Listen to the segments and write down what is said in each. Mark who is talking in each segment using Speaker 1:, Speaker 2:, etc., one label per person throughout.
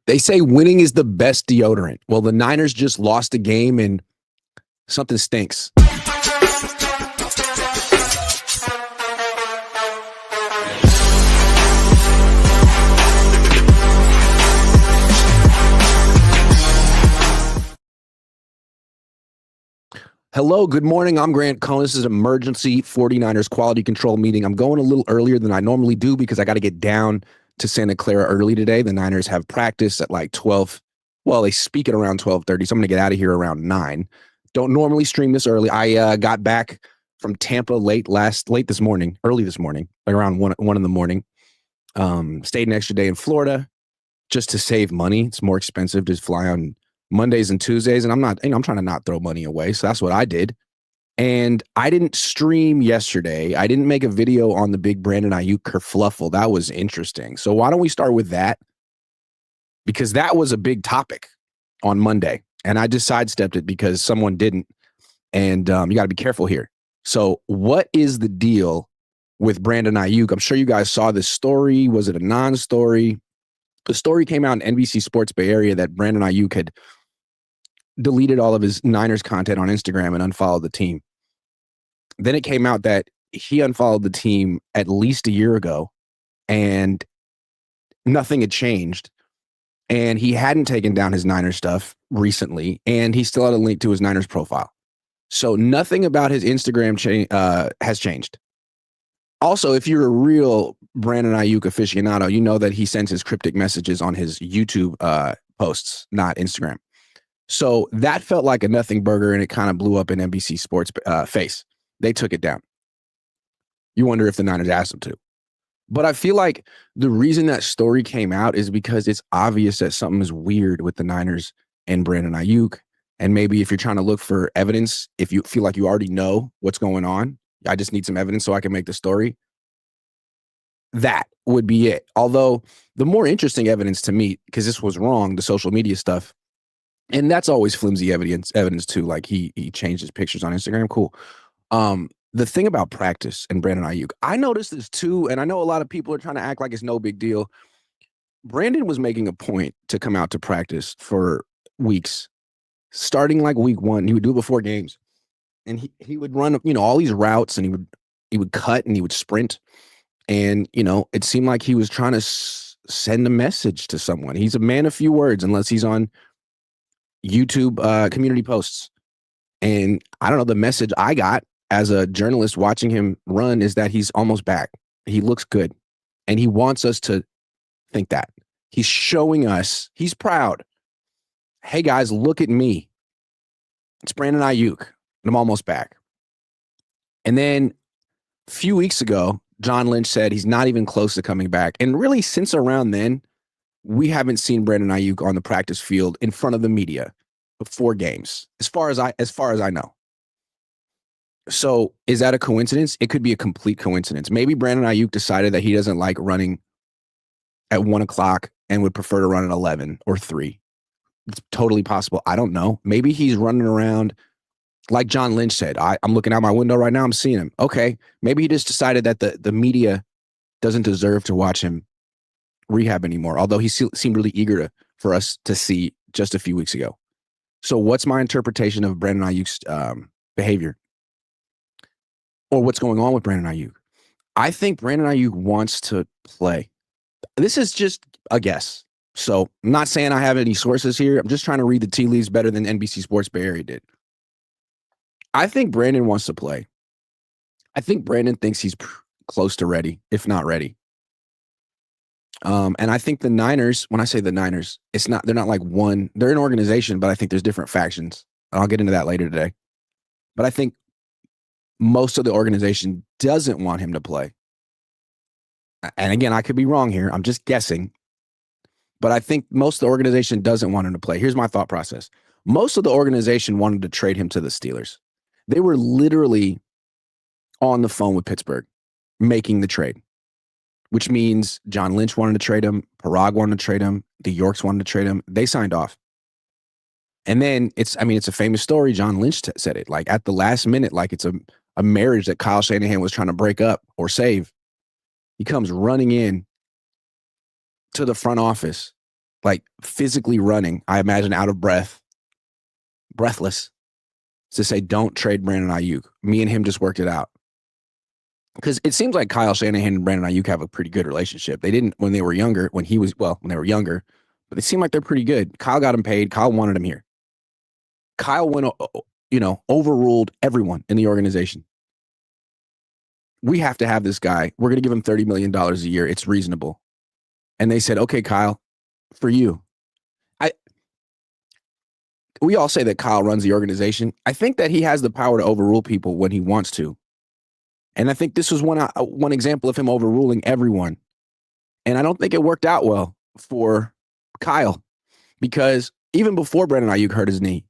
Speaker 1: They say winning is the best deodorant. Well, the Niners just lost a game and something stinks. Hello, good morning. I'm Grant Cohn. This is an emergency 49ers quality control meeting. I'm going a little earlier than I normally do because I got to get down to Santa Clara early today. The Niners have practice at like 12. Well, they speak at around 12:30, so I'm going to get out of here around 9. Don't normally stream this early. I got back from Tampa early this morning, like around 1 in the morning. Stayed an extra day in Florida just to save money. It's more expensive to fly on Mondays and Tuesdays, and I'm trying to not throw money away. So that's what I did. And I didn't stream yesterday. I didn't make a video on the big Brandon Aiyuk kerfluffle. That was interesting. So why don't we start with that? Because that was a big topic on Monday, and I just sidestepped it because someone didn't. And you got to be careful here. So what is the deal with Brandon Aiyuk? I'm sure you guys saw this story. Was it a non-story? The story came out in NBC Sports Bay Area that Brandon Aiyuk had deleted all of his Niners content on Instagram and unfollowed the team. Then it came out that he unfollowed the team at least a year ago and nothing had changed. And he hadn't taken down his Niners stuff recently, and he still had a link to his Niners profile. So nothing about his Instagram has changed. Also, if you're a real Brandon Aiyuk aficionado, you know that he sends his cryptic messages on his YouTube posts, not Instagram. So that felt like a nothing burger, and it kind of blew up in NBC Sports face. They took it down. You wonder if the Niners asked him to. But I feel like the reason that story came out is because it's obvious that something is weird with the Niners and Brandon Aiyuk. And maybe if you're trying to look for evidence, if you feel like you already know what's going on, I just need some evidence so I can make the story. That would be it. Although the more interesting evidence to me, because this was wrong, the social media stuff, and that's always flimsy evidence too. Like he changed his pictures on Instagram. Cool. The thing about practice and Brandon Aiyuk, I noticed this too, and I know a lot of people are trying to act like it's no big deal. Brandon was making a point to come out to practice for weeks, starting like week 1. He would do it before games, and he would run, all these routes, and he would cut and he would sprint, and it seemed like he was trying to send a message to someone. He's a man of few words unless he's on YouTube community posts, and I don't know, the message I got as a journalist watching him run is that he's almost back. He looks good, and he wants us to think that. He's showing us he's proud. Hey guys, look at me. It's Brandon Aiyuk, and I'm almost back. And then a few weeks ago, John Lynch said he's not even close to coming back. And really, since around then, we haven't seen Brandon Aiyuk on the practice field in front of the media before games, as far as I know. So is that a coincidence? It could be a complete coincidence. Maybe Brandon Aiyuk decided that he doesn't like running at 1 o'clock and would prefer to run at 11 or 3. It's totally possible. I don't know. Maybe he's running around like John Lynch said. I'm looking out my window right now. I'm seeing him. Okay. Maybe he just decided that the media doesn't deserve to watch him rehab anymore, although he seemed really eager for us to see just a few weeks ago. So what's my interpretation of Brandon Aiyuk's behavior? Or what's going on with Brandon Aiyuk? I think Brandon Aiyuk wants to play. This is just a guess. So I'm not saying I have any sources here. I'm just trying to read the tea leaves better than NBC Sports Bay Area did. I think Brandon wants to play. I think Brandon thinks he's close to ready, if not ready. And I think the Niners, when I say the Niners, they're not like one, they're an organization, but I think there's different factions. I'll get into that later today. But I think most of the organization doesn't want him to play. And again, I could be wrong here. I'm just guessing. But I think most of the organization doesn't want him to play. Here's my thought process. Most of the organization wanted to trade him to the Steelers. They were literally on the phone with Pittsburgh making the trade, which means John Lynch wanted to trade him, Parag wanted to trade him, the Yorks wanted to trade him. They signed off. And then it's a famous story. John Lynch said it, like at the last minute, like it's a marriage that Kyle Shanahan was trying to break up or save. He comes running in to the front office like physically running, I imagine out of breath, breathless, to say, don't trade Brandon Aiyuk. Me and him just worked it out. Because it seems like Kyle Shanahan and Brandon Aiyuk have a pretty good relationship. They didn't when they were younger, when they were younger, but they seem like they're pretty good. Kyle got him paid. Kyle wanted him here. Kyle went, overruled everyone in the organization. We have to have this guy. We're going to give him $30 million a year. It's reasonable. And they said, okay, Kyle, for you. We all say that Kyle runs the organization. I think that he has the power to overrule people when he wants to. And I think this was one example of him overruling everyone. And I don't think it worked out well for Kyle, because even before Brandon Aiyuk hurt his knee,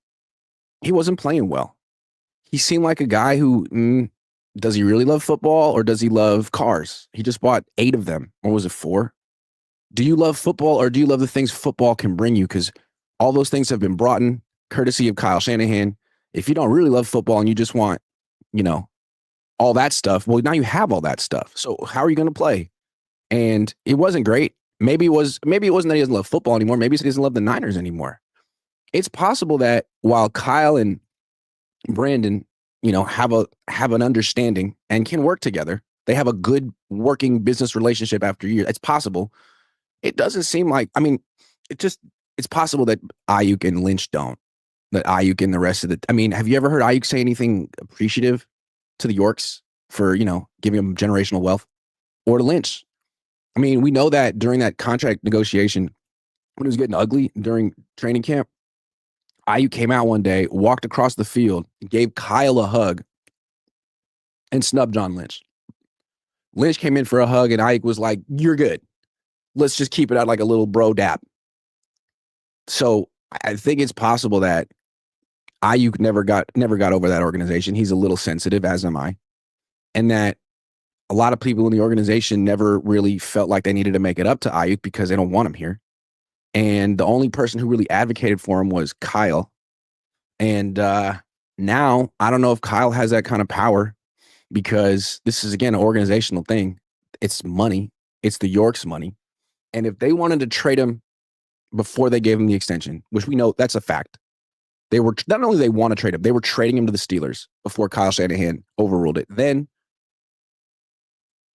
Speaker 1: he wasn't playing well. He seemed like a guy who, does he really love football or does he love cars? He just bought 8 of them. Or was it 4? Do you love football or do you love the things football can bring you? Because all those things have been brought in courtesy of Kyle Shanahan. If you don't really love football and you just want, all that stuff, well, now you have all that stuff. So how are you going to play? And it wasn't great. Maybe it wasn't that he doesn't love football anymore. Maybe he doesn't love the Niners anymore. It's possible that while Kyle and Brandon, have an understanding and can work together, they have a good working business relationship after years. It's possible. It doesn't seem like, it's possible that Aiyuk and Lynch don't. That Aiyuk and the rest of have you ever heard Aiyuk say anything appreciative to the Yorks for, giving them generational wealth, or to Lynch? We know that during that contract negotiation, when it was getting ugly during training camp, Aiyuk came out one day, walked across the field, gave Kyle a hug, and snubbed John Lynch. Lynch came in for a hug, and Aiyuk was like, "You're good. Let's just keep it at like a little bro dap." So I think it's possible that Aiyuk never got over that organization. He's a little sensitive, as am I. And that a lot of people in the organization never really felt like they needed to make it up to Aiyuk because they don't want him here. And the only person who really advocated for him was Kyle. And now I don't know if Kyle has that kind of power, because this is, again, an organizational thing. It's money. It's the Yorks' money. And if they wanted to trade him before they gave him the extension, which we know that's a fact, they were not only they want to trade him, they were trading him to the Steelers before Kyle Shanahan overruled it. Then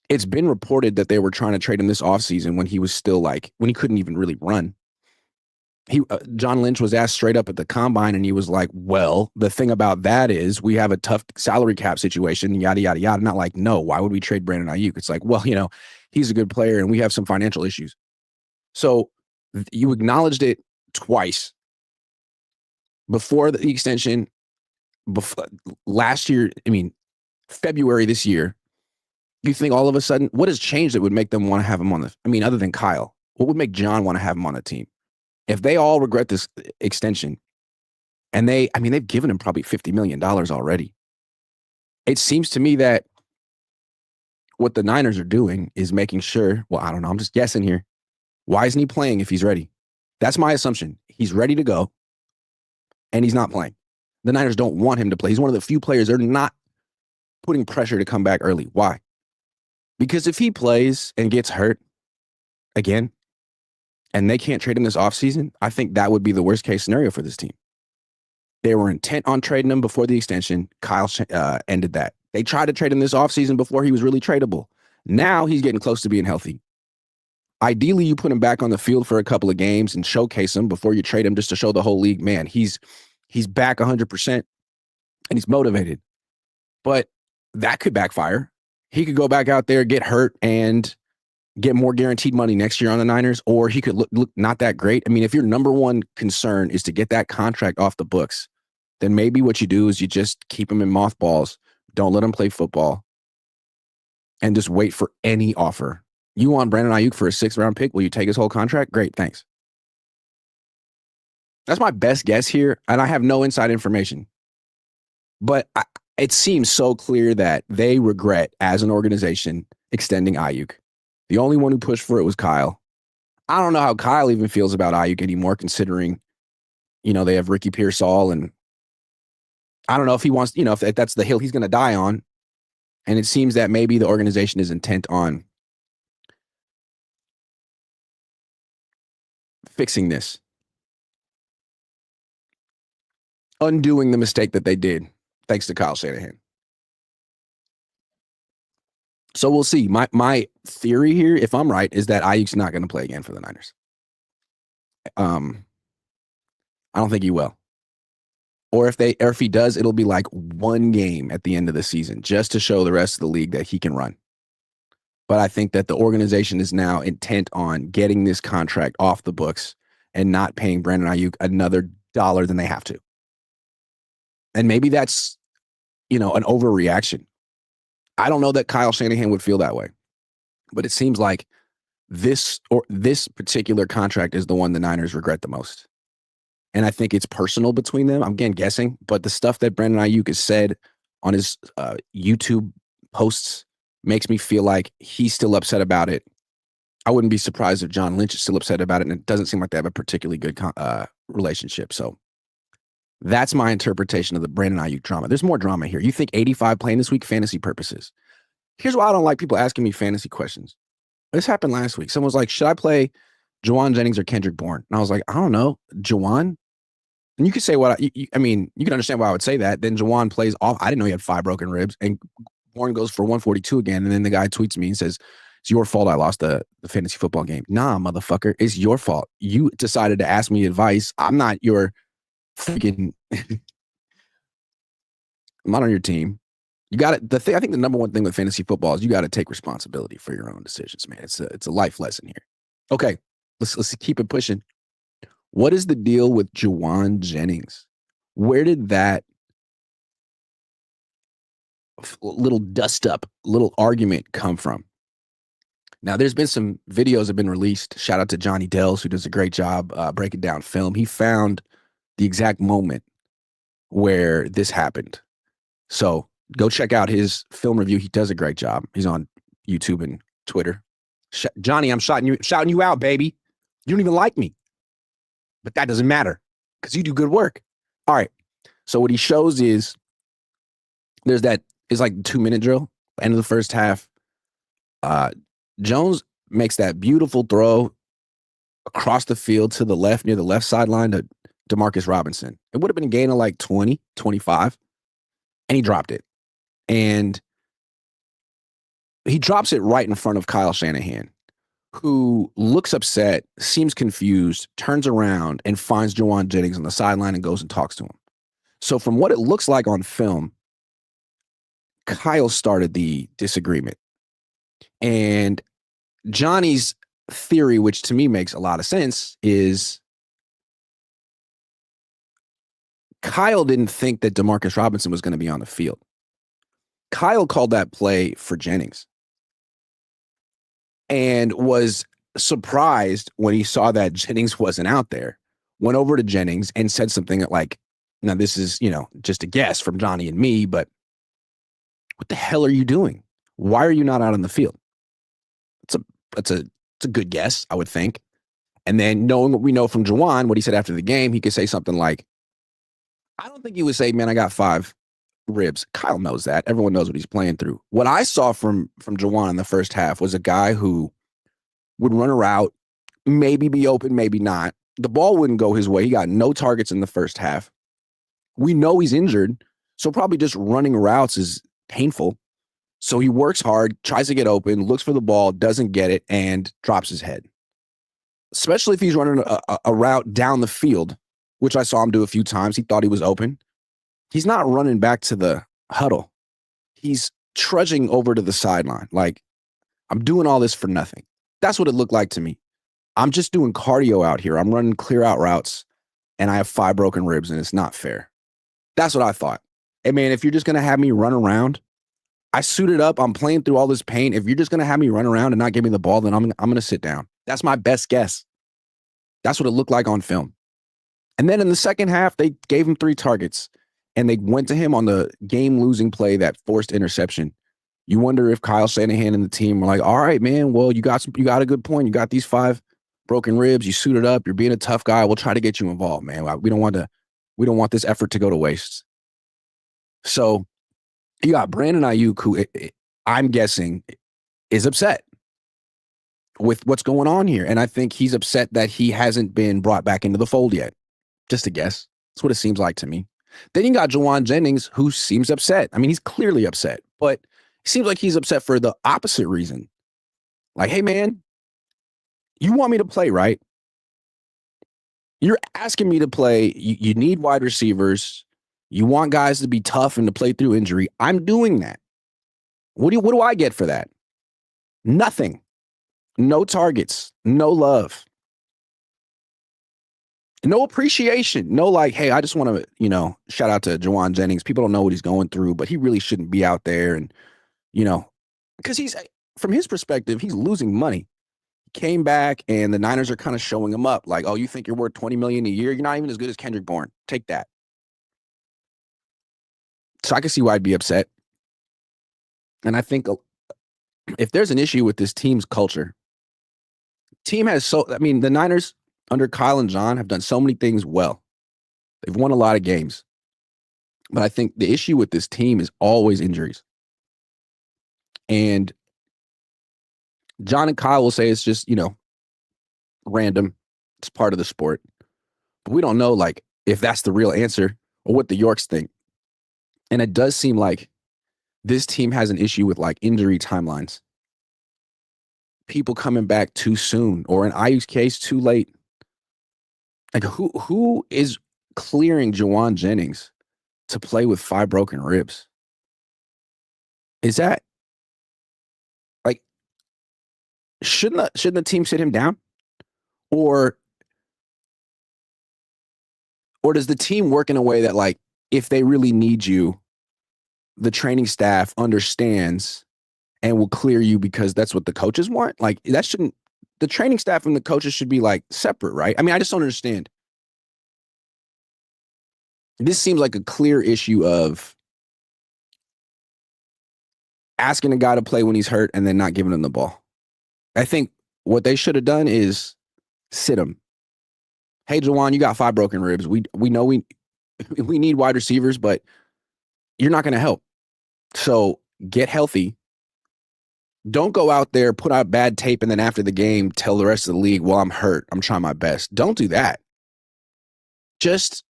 Speaker 1: it's been reported that they were trying to trade him this offseason when he was still when he couldn't even really run. John Lynch was asked straight up at the combine, and he was like, well, the thing about that is we have a tough salary cap situation, yada, yada, yada. Not like, no, why would we trade Brandon Aiyuk? It's like, well, he's a good player and we have some financial issues. So you acknowledged it twice. Before the extension, last year, February this year, you think all of a sudden, what has changed that would make them want to have him on other than Kyle, what would make John want to have him on the team? If they all regret this extension, and they've given him probably $50 million already. It seems to me that what the Niners are doing is making sure, well, I don't know, I'm just guessing here. Why isn't he playing if he's ready? That's my assumption. He's ready to go, and he's not playing. The Niners don't want him to play. He's one of the few players they're not putting pressure to come back early. Why? Because if he plays and gets hurt again, and they can't trade him this offseason, I think that would be the worst case scenario for this team. They were intent on trading him before the extension. Kyle ended that. They tried to trade him this offseason before he was really tradable. Now he's getting close to being healthy. Ideally, you put him back on the field for a couple of games and showcase him before you trade him, just to show the whole league, man, he's back 100% and he's motivated. But that could backfire. He could go back out there, get hurt, and get more guaranteed money next year on the Niners, or he could look not that great. If your number one concern is to get that contract off the books, then maybe what you do is you just keep him in mothballs, don't let him play football, and just wait for any offer. You want Brandon Aiyuk for a 6th-round pick? Will you take his whole contract? Great, thanks. That's my best guess here, and I have no inside information. But it seems so clear that they regret, as an organization, extending Aiyuk. The only one who pushed for it was Kyle. I don't know how Kyle even feels about Aiyuk anymore, considering, they have Ricky Pearsall, and I don't know if he wants, if that's the hill he's going to die on. And it seems that maybe the organization is intent on fixing this, undoing the mistake that they did, thanks to Kyle Shanahan. So we'll see. My theory here, if I'm right, is that Aiyuk's not going to play again for the Niners. I don't think he will. Or if he does, it'll be like one game at the end of the season just to show the rest of the league that he can run. But I think that the organization is now intent on getting this contract off the books and not paying Brandon Aiyuk another dollar than they have to. And maybe that's, an overreaction. I don't know that Kyle Shanahan would feel that way. But it seems like this particular contract is the one the Niners regret the most. And I think it's personal between them. I'm again guessing, but the stuff that Brandon Aiyuk has said on his YouTube posts makes me feel like he's still upset about it. I wouldn't be surprised if John Lynch is still upset about it, and it doesn't seem like they have a particularly good relationship. So that's my interpretation of the Brandon Aiyuk drama. There's more drama here. You think 85 playing this week, fantasy purposes. Here's why I don't like people asking me fantasy questions. This happened last week. Someone was like, should I play Jauan Jennings or Kendrick Bourne? And I was like, I don't know. Jauan? And you could say what you can understand why I would say that. Then Jauan plays off. I didn't know he had 5 broken ribs. And Bourne goes for 142 again. And then the guy tweets me and says, it's your fault I lost the fantasy football game. Nah, motherfucker. It's your fault. You decided to ask me advice. I'm not your freaking I'm not on your team. You got it. I think the number one thing with fantasy football is you got to take responsibility for your own decisions, man. It's a life lesson here. Okay, let's keep it pushing. What is the deal with Jauan Jennings? Where did that little little argument come from? Now, there's been some videos have been released. Shout out to Johnny Dells, who does a great job breaking down film. He found the exact moment where this happened. So go check out his film review. He does a great job. He's on YouTube and Twitter. Johnny, I'm shouting you out, baby. You don't even like me. But that doesn't matter because you do good work. All right. So what he shows is it's like the 2-minute drill. End of the first half. Jones makes that beautiful throw across the field to the left near the left sideline to Demarcus Robinson. It would have been a gain of like 20, 25. And he dropped it. And he drops it right in front of Kyle Shanahan, who looks upset, seems confused, turns around and finds Jauan Jennings on the sideline and goes and talks to him. So from what it looks like on film, Kyle started the disagreement. And Johnny's theory, which to me makes a lot of sense, is Kyle didn't think that Demarcus Robinson was going to be on the field. Kyle called that play for Jennings and was surprised when he saw that Jennings wasn't out there, went over to Jennings and said something like, now this is, just a guess from Johnny and me, but what the hell are you doing? Why are you not out on the field? It's a good guess, I would think. And then knowing what we know from Jauan, what he said after the game, he could say something like, I don't think he would say, man, I got 5 ribs. Kyle knows that. Everyone knows what he's playing through. What I saw from Jauan in the first half was a guy who would run a route, maybe be open, maybe not. The ball wouldn't go his way. He got no targets in the first half. We know he's injured, so probably just running routes is painful. So he works hard, tries to get open, looks for the ball, doesn't get it, and drops his head. Especially if he's running a route down the field, which I saw him do a few times. He thought he was open. He's not running back to the huddle. He's trudging over to the sideline. Like, I'm doing all this for nothing. That's what it looked like to me. I'm just doing cardio out here. I'm running clear out routes, and I have 5 broken ribs, and it's not fair. That's what I thought. Hey, man, if you're just going to have me run around, I suited up. I'm playing through all this pain. If you're just going to have me run around and not give me the ball, then I'm going to sit down. That's my best guess. That's what it looked like on film. And then in the second half, they gave him 3 targets, and they went to him on the game-losing play, that forced interception. You wonder if Kyle Shanahan and the team were like, all right, man, well, you got a good point. You got these 5 broken ribs. You suited up. You're being a tough guy. We'll try to get you involved, man. We don't want this effort to go to waste. So you got Brandon Aiyuk, who I'm guessing is upset. with what's going on here. And I think he's upset that he hasn't been brought back into the fold yet. Just a guess. That's what it seems like to me. Then you got Jauan Jennings, who seems upset. I mean, he's clearly upset, but it seems like he's upset for the opposite reason. Like, hey, man, you want me to play, right? You're asking me to play. You need wide receivers. You want guys to be tough and to play through injury. I'm doing that. What do I get for that? Nothing. No targets. No love. No appreciation. No, like, hey, I just want to, shout out to Jauan Jennings. People don't know what he's going through, but he really shouldn't be out there. And, because he's, from his perspective, he's losing money. He came back and the Niners are kind of showing him up. Like, oh, you think you're worth $20 million a year? You're not even as good as Kendrick Bourne. Take that. So I can see why I'd be upset. And I think if there's an issue with this team's culture, the Niners under Kyle and John have done so many things well. They've won a lot of games. But I think the issue with this team is always injuries. And John and Kyle will say it's just, random. It's part of the sport. But we don't know, like, if that's the real answer or what the Yorks think. And it does seem like this team has an issue with, like, injury timelines. People coming back too soon, or in Aiyuk's case, too late. Like, who is clearing Jauan Jennings to play with 5 broken ribs? Is that, like, shouldn't the team sit him down? Or does the team work in a way that, like, if they really need you, the training staff understands and will clear you because that's what the coaches want? Like, the training staff and the coaches should be, like, separate, right? I mean, I just don't understand. This seems like a clear issue of asking a guy to play when he's hurt and then not giving him the ball. I think what they should have done is sit him. Hey, Jauan, you got 5 broken ribs. We know we need wide receivers, but you're not going to help. So get healthy. Don't go out there, put out bad tape, and then after the game, tell the rest of the league, well, I'm hurt. I'm trying my best. Don't do that. Just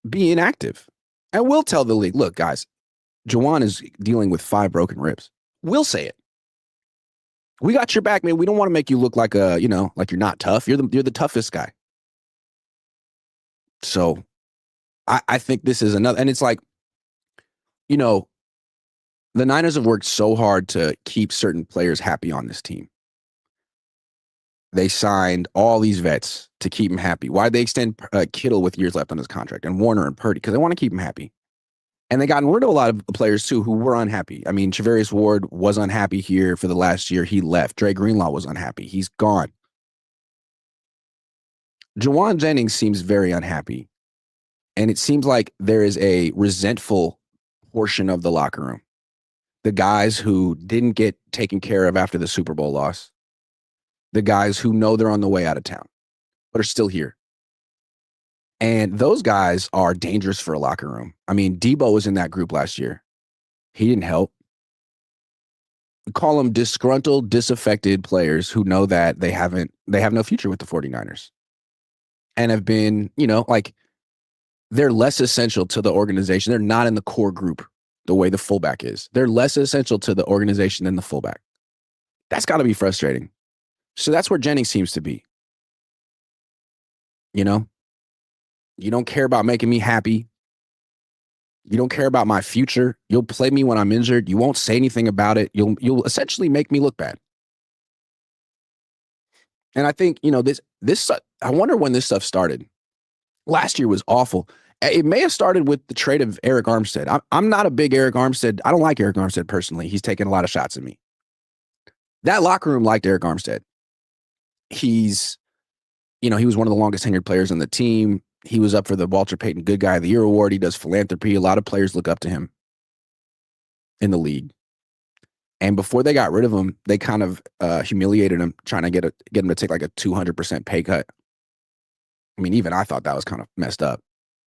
Speaker 1: be inactive. And we'll tell the league, look, guys, Jauan is dealing with 5 broken ribs. We'll say it. We got your back, man. We don't want to make you look like like you're not tough. You're the toughest guy. So I think this is another, and it's like, the Niners have worked so hard to keep certain players happy on this team. They signed all these vets to keep him happy. Why'd they extend Kittle with years left on his contract and Warner and Purdy? Because they want to keep him happy. And they gotten rid of a lot of players, too, who were unhappy. I mean, Charvarius Ward was unhappy here for the last year. He left. Dre Greenlaw was unhappy. He's gone. Jauan Jennings seems very unhappy. And it seems like there is a resentful portion of the locker room. The guys who didn't get taken care of after the Super Bowl loss. The guys who know they're on the way out of town, but are still here. And those guys are dangerous for a locker room. I mean, Debo was in that group last year. He didn't help. We call them disgruntled, disaffected players who know that they have no future with the 49ers. And have been, like, they're less essential to the organization. They're not in the core group the way the fullback is. They're less essential to the organization than the fullback. That's got to be frustrating. So that's where Jennings seems to be. You don't care about making me happy. You don't care about my future. You'll play me when I'm injured. You won't say anything about it. You'll essentially make me look bad. And I think, this I wonder when this stuff started. Last year was awful. It may have started with the trade of Eric Armstead. I'm not a big Eric Armstead. I don't like Eric Armstead personally. He's taken a lot of shots at me. That locker room liked Eric Armstead. He was one of the longest tenured players on the team. He was up for the Walter Payton Good Guy of the Year award. He does philanthropy. A lot of players look up to him in the league. And before they got rid of him, they kind of humiliated him, trying to get him to take like a 200% pay cut. I mean, even I thought that was kind of messed up.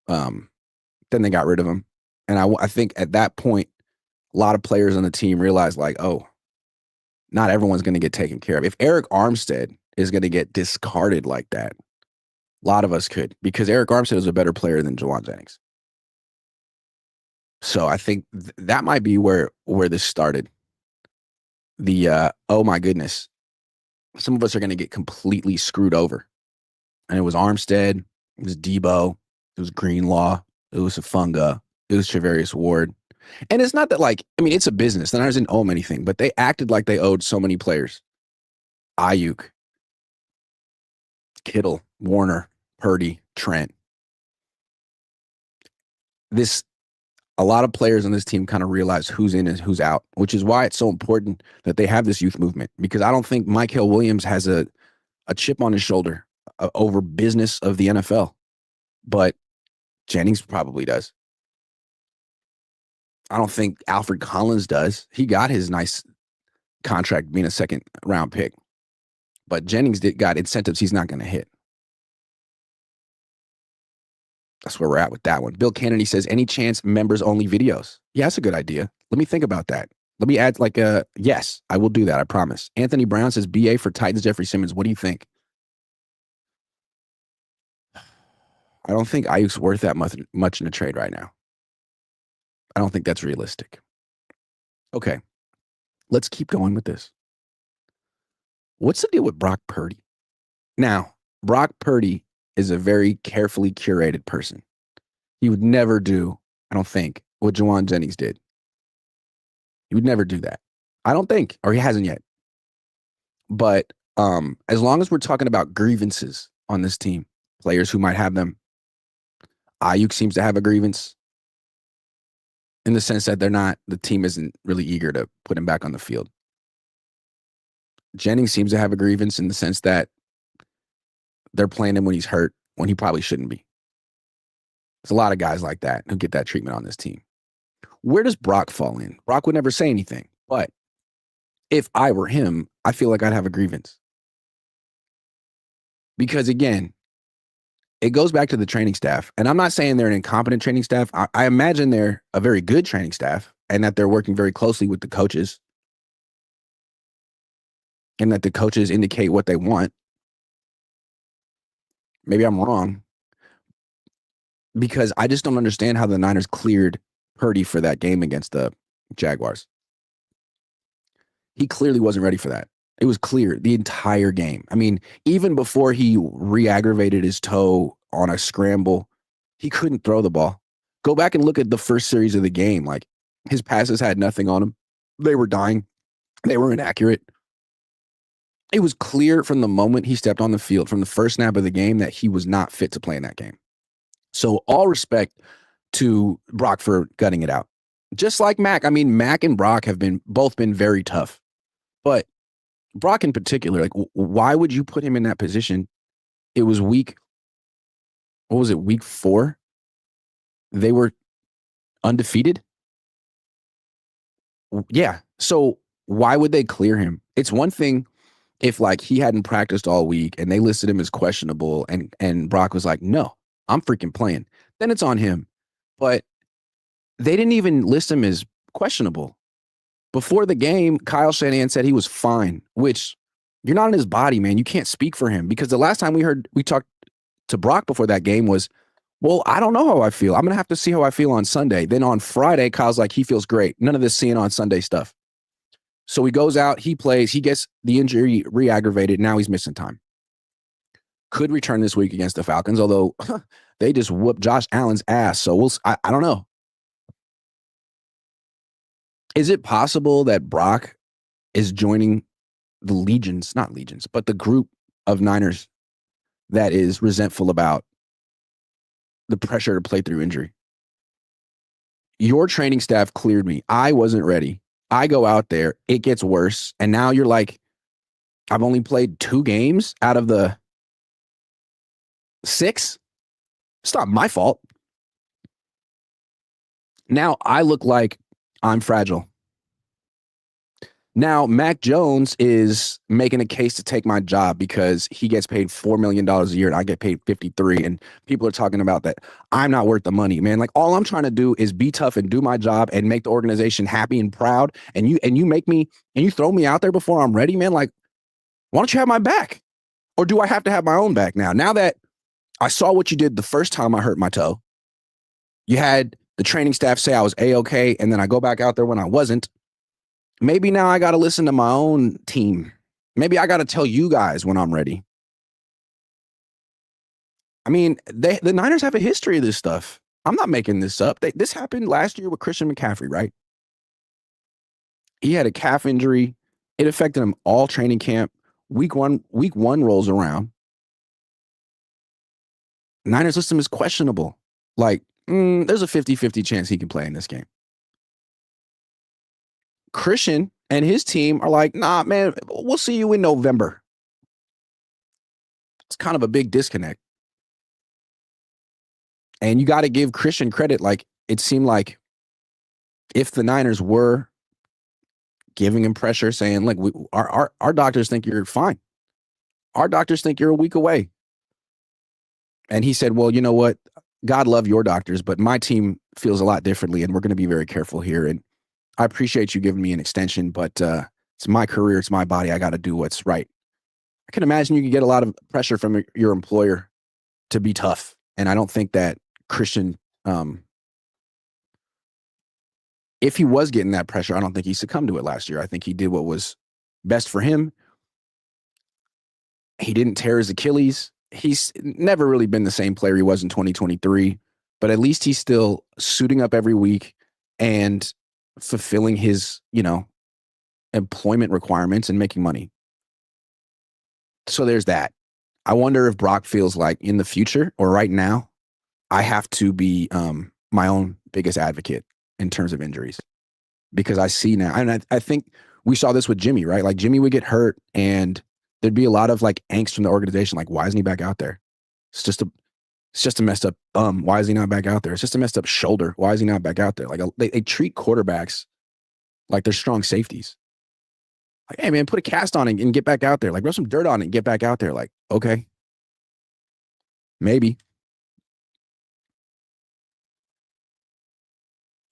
Speaker 1: Then they got rid of him. And I think at that point, a lot of players on the team realized, like, oh, not everyone's going to get taken care of. If Eric Armstead is going to get discarded like that, a lot of us could, because Eric Armstead is a better player than Jauan Jennings. So I think that might be where this started. Oh my goodness, some of us are going to get completely screwed over. And it was Armstead, it was Debo, it was Greenlaw, it was Afunga, it was Charvarius Ward. And it's not that, like, I mean, it's a business. The Niners didn't owe them anything, but they acted like they owed so many players. Aiyuk, Kittle, Warner, Purdy, Trent. A lot of players on this team kind of realize who's in and who's out, which is why it's so important that they have this youth movement, because I don't think Michael Williams has a chip on his shoulder over business of the NFL, but Jennings probably does. I don't think Alfred Collins does. He got his nice contract being a second round pick, but Jennings got incentives he's not going to hit. That's where we're at with that one. Bill Kennedy says, any chance members only videos? Yeah, that's a good idea. Let me think about that. Let me add yes, I will do that. I promise. Anthony Brown says, BA for Titans, Jeffrey Simmons. What do you think? I don't think Ayuk's worth that much in a trade right now. I don't think that's realistic. Okay, let's keep going with this. What's the deal with Brock Purdy? Now, Brock Purdy is a very carefully curated person. He would never do, I don't think, what Jauan Jennings did. He would never do that. I don't think, or he hasn't yet. But as long as we're talking about grievances on this team, players who might have them, Aiyuk seems to have a grievance in the sense that the team isn't really eager to put him back on the field. Jennings seems to have a grievance in the sense that they're playing him when he's hurt, when he probably shouldn't be. There's a lot of guys like that who get that treatment on this team. Where does Brock fall in? Brock would never say anything, but if I were him, I feel like I'd have a grievance. Because again, it goes back to the training staff. And I'm not saying they're an incompetent training staff. I imagine they're a very good training staff and that they're working very closely with the coaches and that the coaches indicate what they want. Maybe I'm wrong, because I just don't understand how the Niners cleared Purdy for that game against the Jaguars. He clearly wasn't ready for that. It was clear the entire game. I mean, even before he re-aggravated his toe on a scramble, he couldn't throw the ball. Go back and look at the first series of the game. Like, his passes had nothing on them. They were dying. They were inaccurate. It was clear from the moment he stepped on the field, from the first snap of the game, that he was not fit to play in that game. So all respect to Brock for gutting it out. Just like Mac. I mean, Mac and Brock have both been very tough. But Brock in particular, like, why would you put him in that position? It was week 4? They were undefeated? Yeah. So why would they clear him? It's one thing if, like, he hadn't practiced all week and they listed him as questionable and Brock was like, no, I'm freaking playing. Then it's on him. But they didn't even list him as questionable. Before the game, Kyle Shanahan said he was fine, which, you're not in his body, man. You can't speak for him, because the last time we talked to Brock before that game was, well, I don't know how I feel. I'm going to have to see how I feel on Sunday. Then on Friday, Kyle's like, he feels great. None of this seeing on Sunday stuff. So he goes out, he plays, he gets the injury re-aggravated. Now he's missing time. Could return this week against the Falcons, although they just whooped Josh Allen's ass. So I don't know. Is it possible that Brock is joining the not legions, but the group of Niners that is resentful about the pressure to play through injury? Your training staff cleared me. I wasn't ready. I go out there, it gets worse. And now you're like, I've only played 2 games out of the 6. It's not my fault. Now I look like I'm fragile. Now, Mac Jones is making a case to take my job because he gets paid $4 million a year and I get paid 53. And people are talking about that. I'm not worth the money, man. Like all I'm trying to do is be tough and do my job and make the organization happy and proud. And you make me and you throw me out there before I'm ready, man. Like, why don't you have my back? Or do I have to have my own back now? Now that I saw what you did the first time I hurt my toe, you had the training staff say I was A-okay, and then I go back out there when I wasn't. Maybe now I got to listen to my own team. Maybe I got to tell you guys when I'm ready. I mean, the Niners have a history of this stuff. I'm not making this up. This happened last year with Christian McCaffrey, right? He had a calf injury. It affected him all training camp. Week one rolls around. Niners system is questionable. Like, there's a 50-50 chance he can play in this game. Christian and his team are like, nah, man, we'll see you in November. It's kind of a big disconnect. And you got to give Christian credit. Like, it seemed like if the Niners were giving him pressure, saying, like, our doctors think you're fine. Our doctors think you're a week away. And he said, well, you know what? God love your doctors, but my team feels a lot differently, and we're going to be very careful here. And I appreciate you giving me an extension, but it's my career. It's my body. I got to do what's right. I can imagine you can get a lot of pressure from your employer to be tough. And I don't think that Christian, if he was getting that pressure, I don't think he succumbed to it last year. I think he did what was best for him. He didn't tear his Achilles. He's never really been the same player he was in 2023, but at least he's still suiting up every week and fulfilling his, employment requirements and making money. So there's that. I wonder if Brock feels like in the future or right now, I have to be my own biggest advocate in terms of injuries, because I see now, and I think we saw this with Jimmy, right? Like Jimmy would get hurt and there'd be a lot of like angst from the organization. Like, why isn't he back out there? It's just a messed up thumb. Why is he not back out there? It's just a messed up shoulder. Why is he not back out there? Like they treat quarterbacks like they're strong safeties. Like, hey man, put a cast on it and get back out there. Like rub some dirt on it and get back out there. Like, okay, maybe.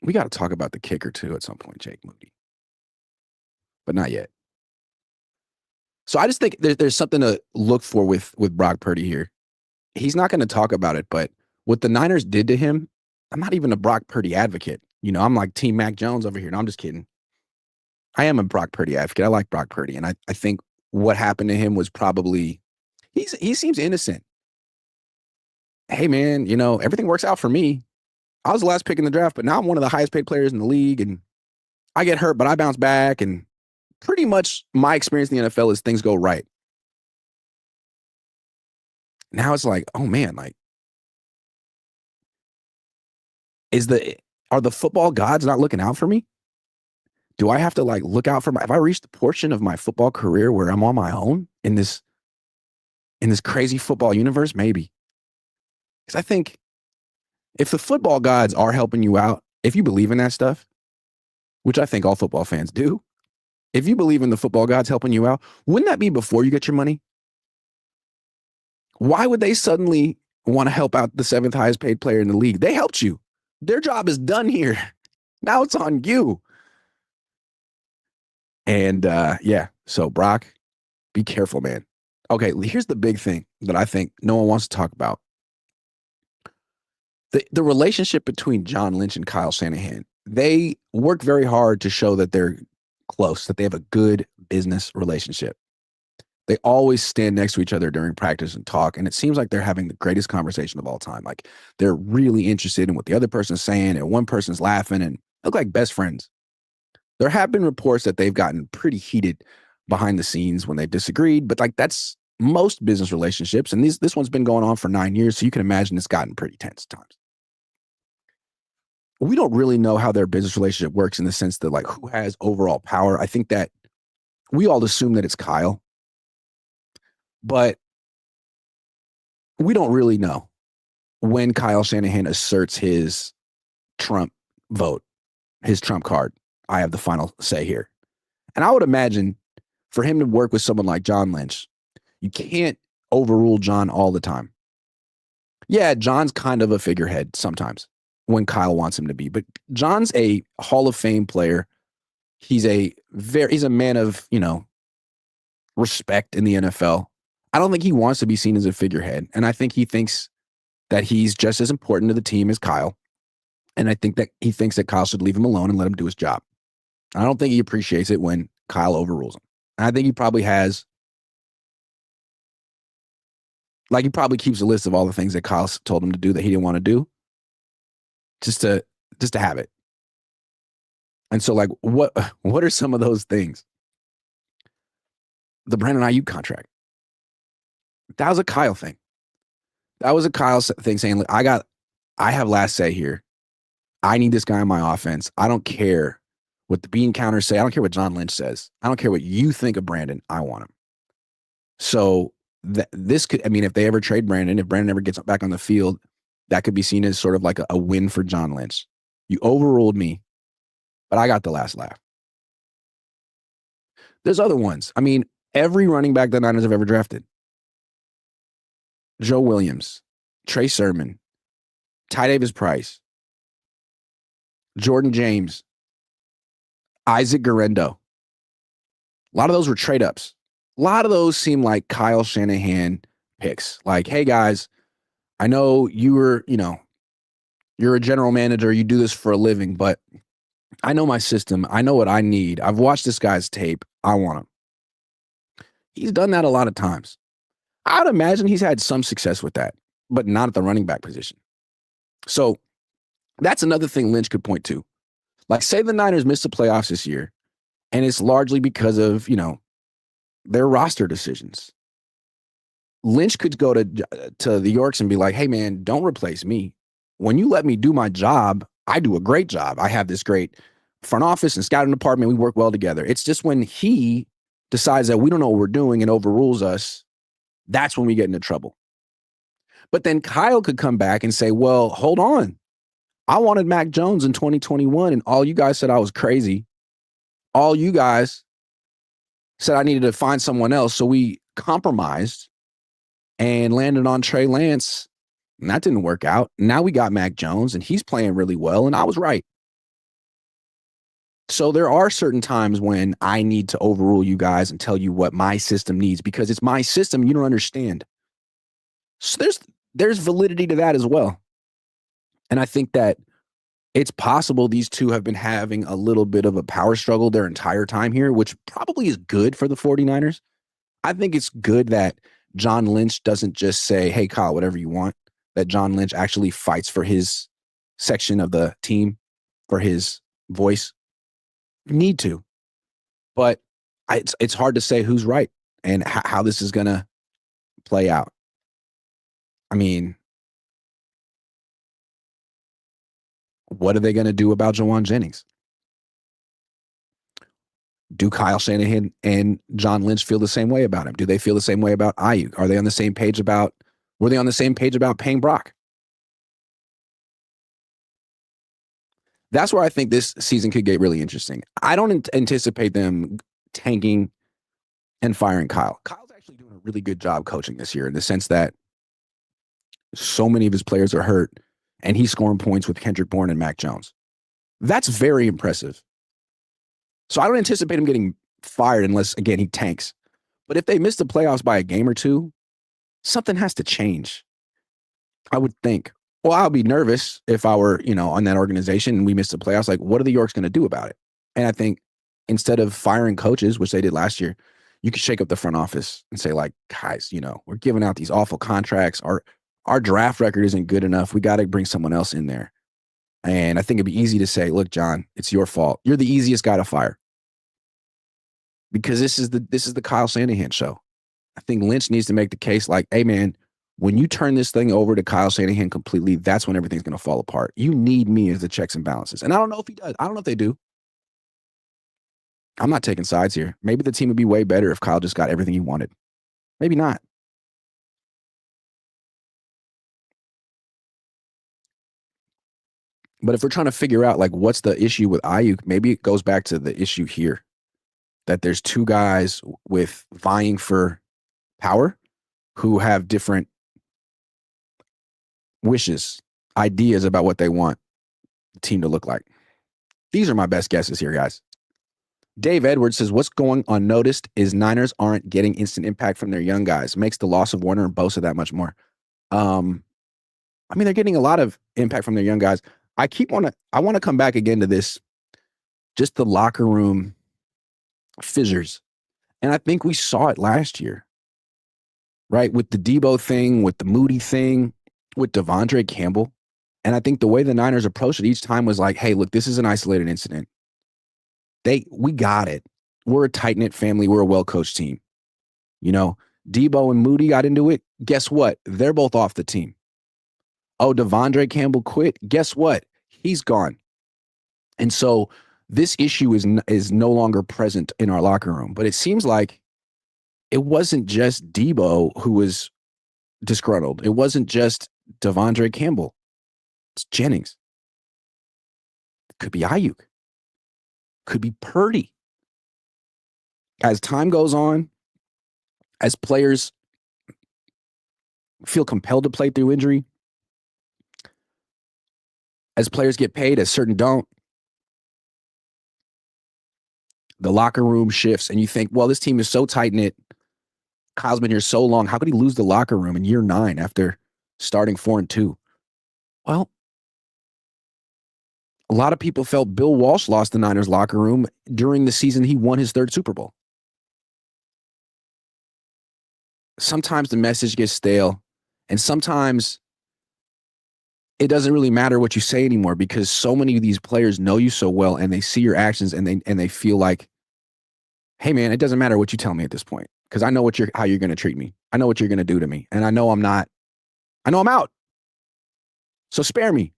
Speaker 1: We got to talk about the kicker too at some point, Jake Moody, but not yet. So I just think there's something to look for with Brock Purdy here. He's not going to talk about it, but what the Niners did to him, I'm not even a Brock Purdy advocate. I'm like Team Mac Jones over here. No, I'm just kidding. I am a Brock Purdy advocate. I like Brock Purdy. And I think what happened to him was probably, he seems innocent. Hey, man, everything works out for me. I was the last pick in the draft, but now I'm one of the highest paid players in the league. And I get hurt, but I bounce back. And pretty much my experience in the NFL is things go right. Now it's like, oh man, like, are the football gods not looking out for me? Do I have to like look out for have I reached the portion of my football career where I'm on my own in this crazy football universe? Maybe. Because I think if the football gods are helping you out, if you believe in that stuff, which I think all football fans do, if you believe in the football gods helping you out, wouldn't that be before you get your money? Why would they suddenly want to help out the seventh highest paid player in the league? They helped you. Their job is done here. Now it's on you. And so Brock, be careful, man. Okay, here's the big thing that I think no one wants to talk about. The relationship between John Lynch and Kyle Shanahan. They work very hard to show that they're close, that they have a good business relationship. They always stand next to each other during practice and talk, and it seems like they're having the greatest conversation of all time. Like they're really interested in what the other person's saying, and one person's laughing and look like best friends. There have been reports that they've gotten pretty heated behind the scenes when they've disagreed, but like that's most business relationships, and this one's been going on for 9 years, so you can imagine it's gotten pretty tense at times. We don't really know how their business relationship works in the sense that like who has overall power. I think that we all assume that it's Kyle, but we don't really know when Kyle Shanahan asserts his Trump vote, his Trump card. I have the final say here. And I would imagine for him to work with someone like John Lynch, you can't overrule John all the time. Yeah, John's kind of a figurehead sometimes when Kyle wants him to be, but John's a Hall of Fame player. He's a man of, respect in the NFL. I don't think he wants to be seen as a figurehead. And I think he thinks that he's just as important to the team as Kyle. And I think that he thinks that Kyle should leave him alone and let him do his job. I don't think he appreciates it when Kyle overrules him. And I think he probably has, he probably keeps a list of all the things that Kyle told him to do that he didn't want to do, just to have it. And so, what are some of those things? The Brandon Aiyuk contract. That was a Kyle thing. That was a Kyle thing saying, look, I have last say here. I need this guy in my offense. I don't care what the bean counters say. I don't care what John Lynch says. I don't care what you think of Brandon. I want him. So this could, if they ever trade Brandon, if Brandon ever gets back on the field, that could be seen as sort of like a win for John Lynch. You overruled me, but I got the last laugh. There's other ones. Every running back the Niners have ever drafted. Joe Williams, Trey Sermon, Ty Davis Price, Jordan James, Isaac Guerrero. A lot of those were trade ups. A lot of those seem like Kyle Shanahan picks. Like, hey guys, I know you're a general manager, you do this for a living, but I know my system. I know what I need. I've watched this guy's tape. I want him. He's done that a lot of times. I'd imagine he's had some success with that, but not at the running back position. So that's another thing Lynch could point to. Say the Niners missed the playoffs this year, and it's largely because of, their roster decisions. Lynch could go to the Yorks and be like, hey, man, don't replace me. When you let me do my job, I do a great job. I have this great front office and scouting department. We work well together. It's just when he decides that we don't know what we're doing and overrules us, that's when we get into trouble. But then Kyle could come back and say, well, hold on. I wanted Mac Jones in 2021, and all you guys said I was crazy. All you guys said I needed to find someone else. So we compromised and landed on Trey Lance, and that didn't work out. Now we got Mac Jones, and he's playing really well, and I was right. So there are certain times when I need to overrule you guys and tell you what my system needs, because it's my system you don't understand. So there's validity to that as well. And I think that it's possible these two have been having a little bit of a power struggle their entire time here, which probably is good for the 49ers. I think it's good that John Lynch doesn't just say, hey, Kyle, whatever you want, that John Lynch actually fights for his section of the team, for his voice. Need to. But it's hard to say who's right and how this is going to play out. What are they going to do about Jauan Jennings? Do Kyle Shanahan and John Lynch feel the same way about him? Do they feel the same way about Aiyuk? Were they on the same page about paying Brock? That's where I think this season could get really interesting. I don't anticipate them tanking and firing Kyle. Kyle's actually doing a really good job coaching this year in the sense that so many of his players are hurt, and he's scoring points with Kendrick Bourne and Mac Jones. That's very impressive. So I don't anticipate him getting fired unless, again, he tanks. But if they miss the playoffs by a game or two, something has to change, I would think. Well, I'll be nervous if I were, on that organization and we missed the playoffs. What are the Yorks going to do about it? And I think instead of firing coaches, which they did last year, you could shake up the front office and say, guys, we're giving out these awful contracts. Our draft record isn't good enough. We got to bring someone else in there. And I think it'd be easy to say, look, John, it's your fault. You're the easiest guy to fire. Because this is the Kyle Shanahan show. I think Lynch needs to make the case hey, man, when you turn this thing over to Kyle Shanahan completely, that's when everything's going to fall apart. You need me as the checks and balances. And I don't know if he does. I don't know if they do. I'm not taking sides here. Maybe the team would be way better if Kyle just got everything he wanted. Maybe not. But if we're trying to figure out what's the issue with Aiyuk, maybe it goes back to the issue here. that there's two guys with vying for power who have different wishes, ideas about what they want the team to look like. These are my best guesses here, guys. Dave Edwards says, what's going unnoticed is Niners aren't getting instant impact from their young guys. It makes the loss of Warner and Bosa that much more. I mean, they're getting a lot of impact from their young guys. I want to come back again to this, just the locker room fissures. And I think we saw it last year, right? With the Debo thing, with the Moody thing, with Devondre Campbell. And I think the way the Niners approached it each time was like, hey, look, this is an isolated incident. We got it. We're a tight-knit family. We're a well-coached team. You know, Debo and Moody got into it. Guess what? They're both off the team. Oh, Devondre Campbell quit. Guess what? He's gone. And so this issue is no longer present in our locker room. But it seems like it wasn't just Debo who was disgruntled. It wasn't just Devondre Campbell. It's Jennings. It could be Aiyuk. Could be Purdy. As time goes on, as players feel compelled to play through injury, as players get paid, as certain don't, the locker room shifts and you think, well, this team is so tight-knit. Kyle's been here so long. How could he lose the locker room in year 9 after starting 4-2? Well, a lot of people felt Bill Walsh lost the Niners locker room during the season he won his 3rd Super Bowl. Sometimes the message gets stale, and sometimes it doesn't really matter what you say anymore because so many of these players know you so well and they see your actions and they feel like, hey man, it doesn't matter what you tell me at this point because I know how you're going to treat me. I know what you're going to do to me, and I know I'm out. So spare me.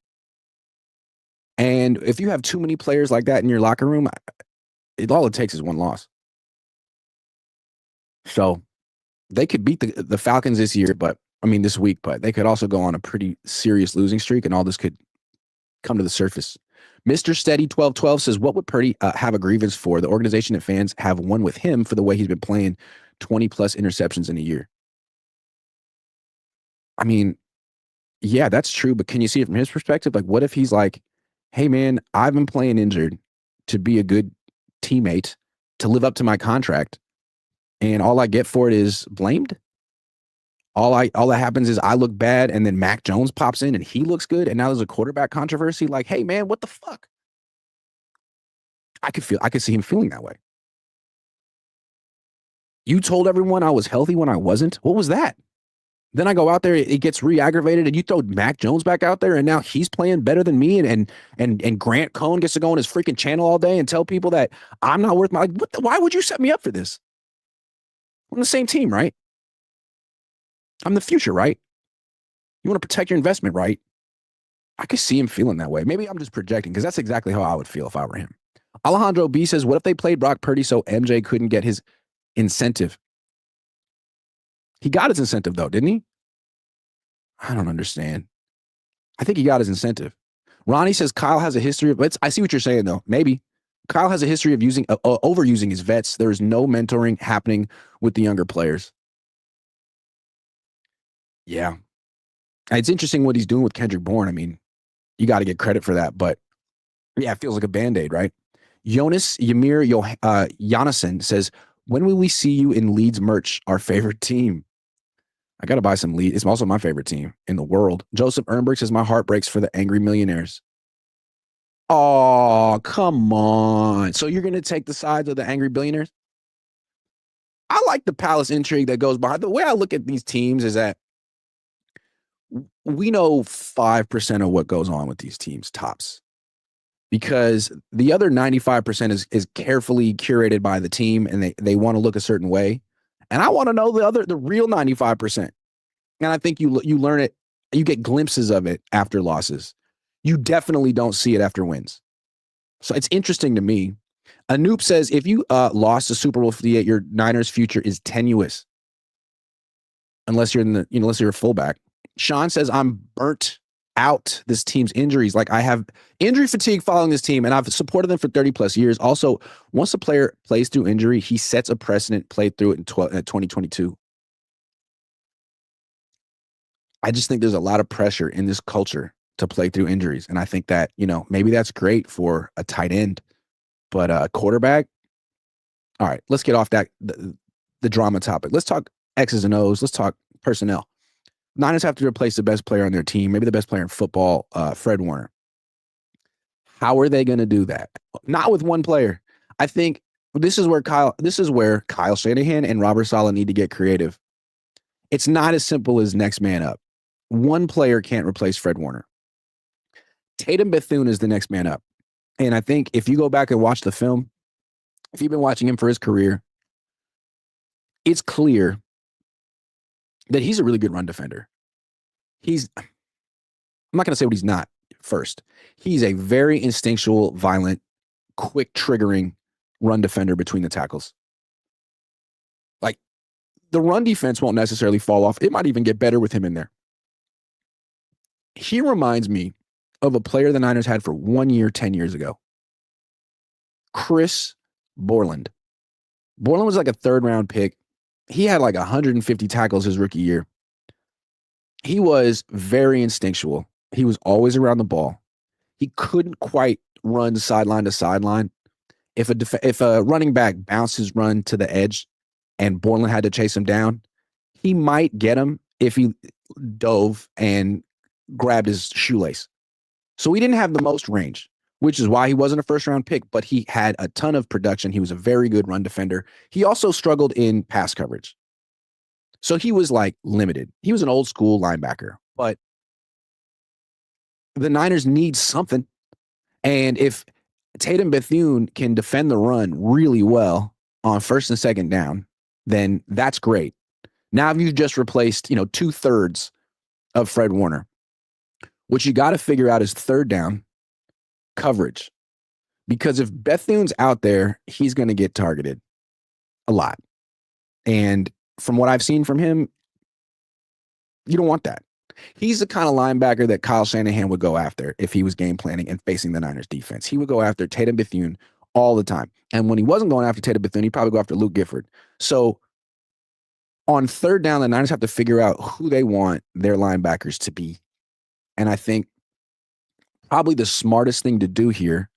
Speaker 1: And if you have too many players like that in your locker room, all it takes is one loss. So they could beat the Falcons this week, but they could also go on a pretty serious losing streak, and all this could come to the surface. Mr. Steady 1212 says, what would Purdy have a grievance for? The organization and fans have one with him for the way he's been playing 20-plus interceptions in a year. I mean, yeah, that's true, but can you see it from his perspective? Like, what if he's like, hey, man, I've been playing injured to be a good teammate, to live up to my contract, and all I get for it is blamed? All that happens is I look bad, and then Mac Jones pops in, and he looks good, and now there's a quarterback controversy. Like, hey, man, what the fuck? I could see him feeling that way. You told everyone I was healthy when I wasn't? What was that? Then I go out there, it gets re-aggravated, and you throw Mac Jones back out there, and now he's playing better than me, and Grant Cohn gets to go on his freaking channel all day and tell people that I'm not worth my. Why would you set me up for this? We're on the same team, right? I'm the future, right? You want to protect your investment, right? I could see him feeling that way. Maybe I'm just projecting because that's exactly how I would feel if I were him. Alejandro B says, what if they played Brock Purdy so MJ couldn't get his incentive? He got his incentive, though, didn't he? I don't understand. I think he got his incentive. Ronnie says Kyle has a history of. I see what you're saying, though. Maybe. Kyle has a history of overusing his vets. There is no mentoring happening with the younger players. Yeah. It's interesting what he's doing with Kendrick Bourne. I mean, you got to get credit for that. But, yeah, it feels like a Band-Aid, right? Jonas Ymir Jonasson says, when will we see you in Leeds merch, our favorite team? I got to buy some Leeds. It's also my favorite team in the world. Joseph Ernberg says, my heart breaks for the angry millionaires. Oh, come on. So you're going to take the sides of the angry billionaires? I like the palace intrigue that goes behind. The way I look at these teams is that we know 5% of what goes on with these teams, tops. Because the other 95% is carefully curated by the team, and they want to look a certain way. And I want to know the real 95%. And I think you learn it, you get glimpses of it after losses. You definitely don't see it after wins. So it's interesting to me. Anoop says, if you lost the Super Bowl 58, your Niners future is tenuous. Unless you're unless you're a fullback. Sean says, I'm burnt out this team's injuries. Like I have injury fatigue following this team, and I've supported them for 30 plus years. Also, once a player plays through injury, he sets a precedent, played through it in 2022. I just think there's a lot of pressure in this culture to play through injuries. And I think that, maybe that's great for a tight end, but a quarterback. All right, let's get off the drama topic. Let's talk X's and O's. Let's talk personnel. Niners have to replace the best player on their team, maybe the best player in football, Fred Warner. How are they going to do that? Not with one player. I think this is where Kyle Shanahan and Robert Saleh need to get creative. It's not as simple as next man up. One player can't replace Fred Warner. Tatum Bethune is the next man up. And I think if you go back and watch the film, if you've been watching him for his career, it's clear that he's a really good run defender. I'm not going to say what he's not first. He's a very instinctual, violent, quick triggering run defender between the tackles. Like, the run defense won't necessarily fall off. It might even get better with him in there. He reminds me of a player the Niners had for 1 year, 10 years ago. Chris Borland. Borland was like a third-round pick. He had like 150 tackles his rookie year. He was very instinctual. He was always around the ball. He couldn't quite run sideline to sideline. If a running back bounced his run to the edge and Borland had to chase him down, he might get him if he dove and grabbed his shoelace. So he didn't have the most range, which is why he wasn't a first-round pick, but he had a ton of production. He was a very good run defender. He also struggled in pass coverage. So he was like limited. He was an old school linebacker, but the Niners need something. And if Tatum Bethune can defend the run really well on first and second down, then that's great. Now you've just replaced, 2/3 of Fred Warner. What you got to figure out is third down coverage. Because if Bethune's out there, he's going to get targeted a lot. And from what I've seen from him, you don't want that. He's the kind of linebacker that Kyle Shanahan would go after if he was game planning and facing the Niners defense. He would go after Tatum Bethune all the time. And when he wasn't going after Tatum Bethune, he'd probably go after Luke Gifford. So on third down, the Niners have to figure out who they want their linebackers to be. And I think probably the smartest thing to do here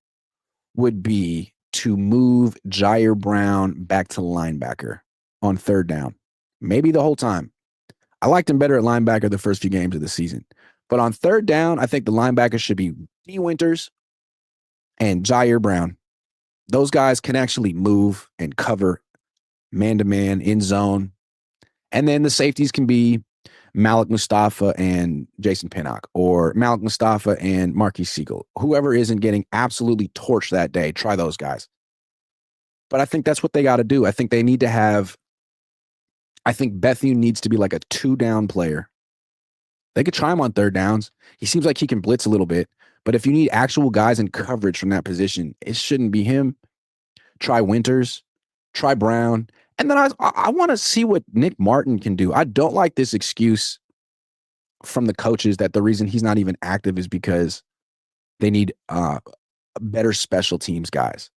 Speaker 1: would be to move Jair Brown back to linebacker on third down. Maybe the whole time. I liked him better at linebacker the first few games of the season. But on third down, I think the linebackers should be D. Winters and Jair Brown. Those guys can actually move and cover man-to-man, in zone. And then the safeties can be Malik Mustafa and Jason Pinnock, or Malik Mustafa and Marquise Siegel. Whoever isn't getting absolutely torched that day, try those guys. But I think that's what they got to do. I think Bethune needs to be like a 2-down player. They could try him on third downs. He seems like he can blitz a little bit. But if you need actual guys in coverage from that position, it shouldn't be him. Try Winters. Try Brown. And then I want to see what Nick Martin can do. I don't like this excuse from the coaches that the reason he's not even active is because they need better special teams guys.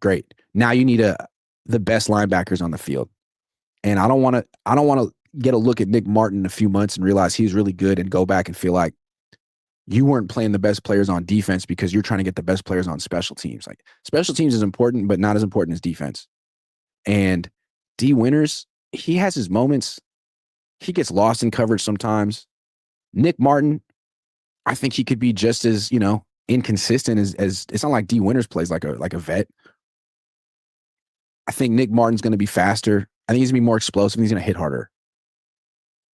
Speaker 1: Great. Now you need the best linebackers on the field. And I don't want to get a look at Nick Martin in a few months and realize he's really good and go back and feel like you weren't playing the best players on defense because you're trying to get the best players on special teams. Like, special teams is important, but not as important as defense. And D. Winters, he has his moments. He gets lost in coverage sometimes. Nick Martin, I think he could be just as, inconsistent as it's not like D. Winters plays like a vet. I think Nick Martin's going to be faster. I think he's going to be more explosive. And he's going to hit harder.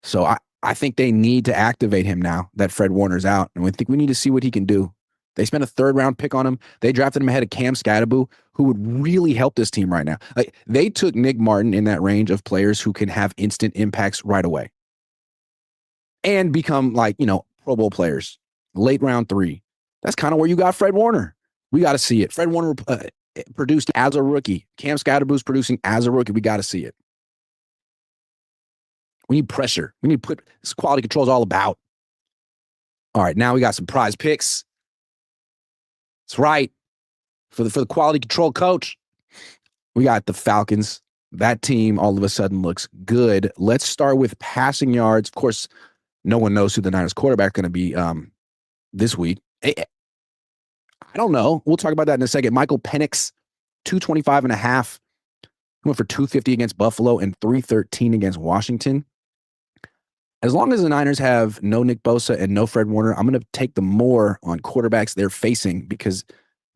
Speaker 1: So I think they need to activate him now that Fred Warner's out. And I think we need to see what he can do. They spent a third-round pick on him. They drafted him ahead of Cam Scatterbu, who would really help this team right now. Like, they took Nick Martin in that range of players who can have instant impacts right away and become Pro Bowl players. Late round 3. That's kind of where you got Fred Warner. We got to see it. Fred Warner produced as a rookie. Cam Scatterbu's producing as a rookie. We got to see it. We need pressure. We need to put this quality control is all about. All right, now we got some prize picks. That's right. For the quality control coach, we got the Falcons. That team all of a sudden looks good. Let's start with passing yards. Of course, no one knows who the Niners quarterback is going to be this week. I don't know. We'll talk about that in a second. Michael Penix, 225.5. He went for 250 against Buffalo and 313 against Washington. As long as the Niners have no Nick Bosa and no Fred Warner, I'm going to take the more on quarterbacks they're facing because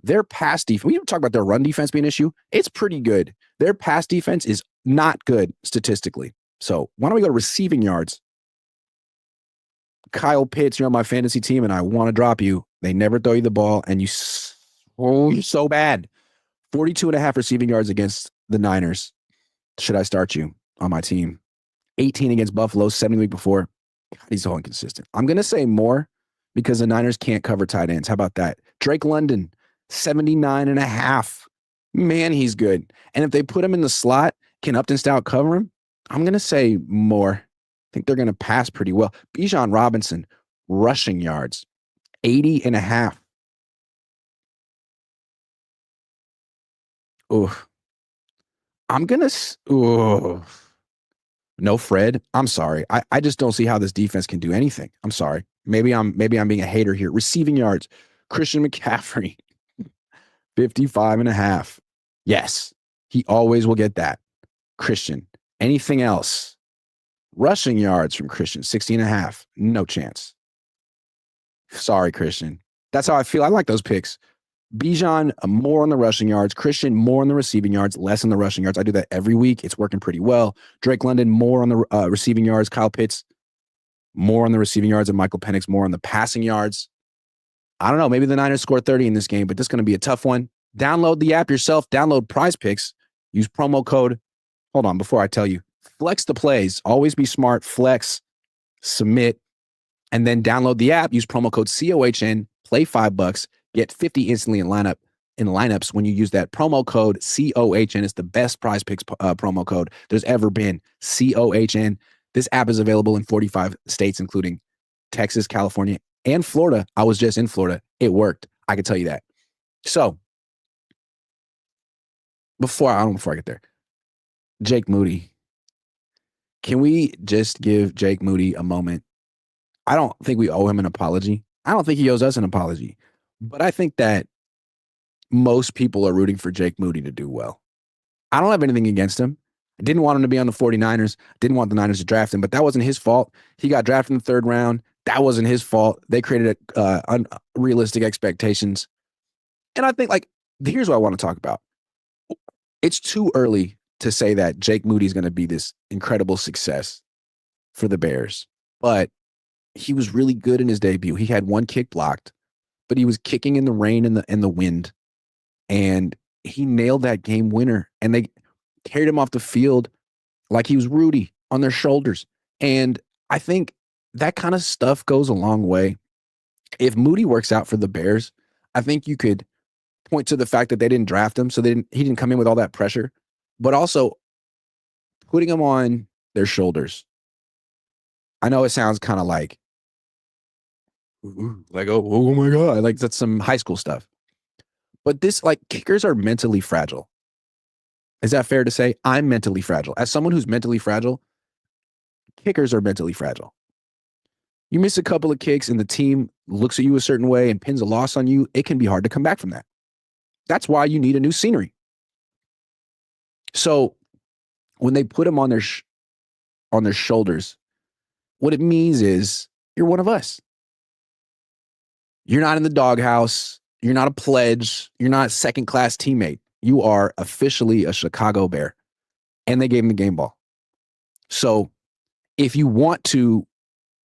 Speaker 1: their pass defense, we don't talk about their run defense being an issue. It's pretty good. Their pass defense is not good statistically. So why don't we go to receiving yards? Kyle Pitts, you're on my fantasy team and I want to drop you. They never throw you the ball and you're so bad. 42.5 receiving yards against the Niners. Should I start you on my team? 18 against Buffalo, 70 the week before. God, he's so inconsistent. I'm going to say more because the Niners can't cover tight ends. How about that? Drake London, 79.5. Man, he's good. And if they put him in the slot, can Upton Stout cover him? I'm going to say more. I think they're going to pass pretty well. Bijan Robinson, rushing yards, 80.5. Ooh. I'm going to... No Fred. I'm sorry. I just don't see how this defense can do anything. I'm sorry. Maybe I'm being a hater here. Receiving yards. Christian McCaffrey. 55.5. Yes. He always will get that. Christian. Anything else? Rushing yards from Christian. 60.5. No chance. Sorry, Christian. That's how I feel. I like those picks. Bijan, more on the rushing yards. Christian, more on the receiving yards, less on the rushing yards. I do that every week. It's working pretty well. Drake London, more on the receiving yards. Kyle Pitts, more on the receiving yards. And Michael Penix, more on the passing yards. I don't know. Maybe the Niners score 30 in this game, but this is going to be a tough one. Download the app yourself. Download PrizePicks. Use promo code. Hold on, before I tell you. Flex the plays. Always be smart. Flex. Submit. And then download the app. Use promo code COHN. Play $5. Get 50 instantly in lineups when you use that promo code COHN. It's the best PrizePicks promo code there's ever been. COHN. This app is available in 45 states, including Texas, California, and Florida. I was just in Florida. It worked. I can tell you that. So before I get there, Jake Moody. Can we just give Jake Moody a moment? I don't think we owe him an apology. I don't think he owes us an apology. But I think that most people are rooting for Jake Moody to do well. I don't have anything against him. I didn't want him to be on the 49ers. Didn't want the Niners to draft him, but that wasn't his fault. He got drafted in the third round. That wasn't his fault. They created unrealistic expectations. And I think, here's what I want to talk about. It's too early to say that Jake Moody is going to be this incredible success for the Bears. But he was really good in his debut. He had one kick blocked, but he was kicking in the rain and the wind. And he nailed that game winner. And they carried him off the field like he was Rudy on their shoulders. And I think that kind of stuff goes a long way. If Moody works out for the Bears, I think you could point to the fact that they didn't draft him, so he didn't come in with all that pressure, but also putting him on their shoulders. I know it sounds kind of like oh my God, like that's some high school stuff. But this, kickers are mentally fragile. Is that fair to say? I'm mentally fragile. As someone who's mentally fragile, kickers are mentally fragile. You miss a couple of kicks and the team looks at you a certain way and pins a loss on you, it can be hard to come back from that. That's why you need a new scenery. So when they put him on their shoulders, what it means is you're one of us. You're not in the doghouse. You're not a pledge. You're not a second-class teammate. You are officially a Chicago Bear. And they gave him the game ball. So if you want to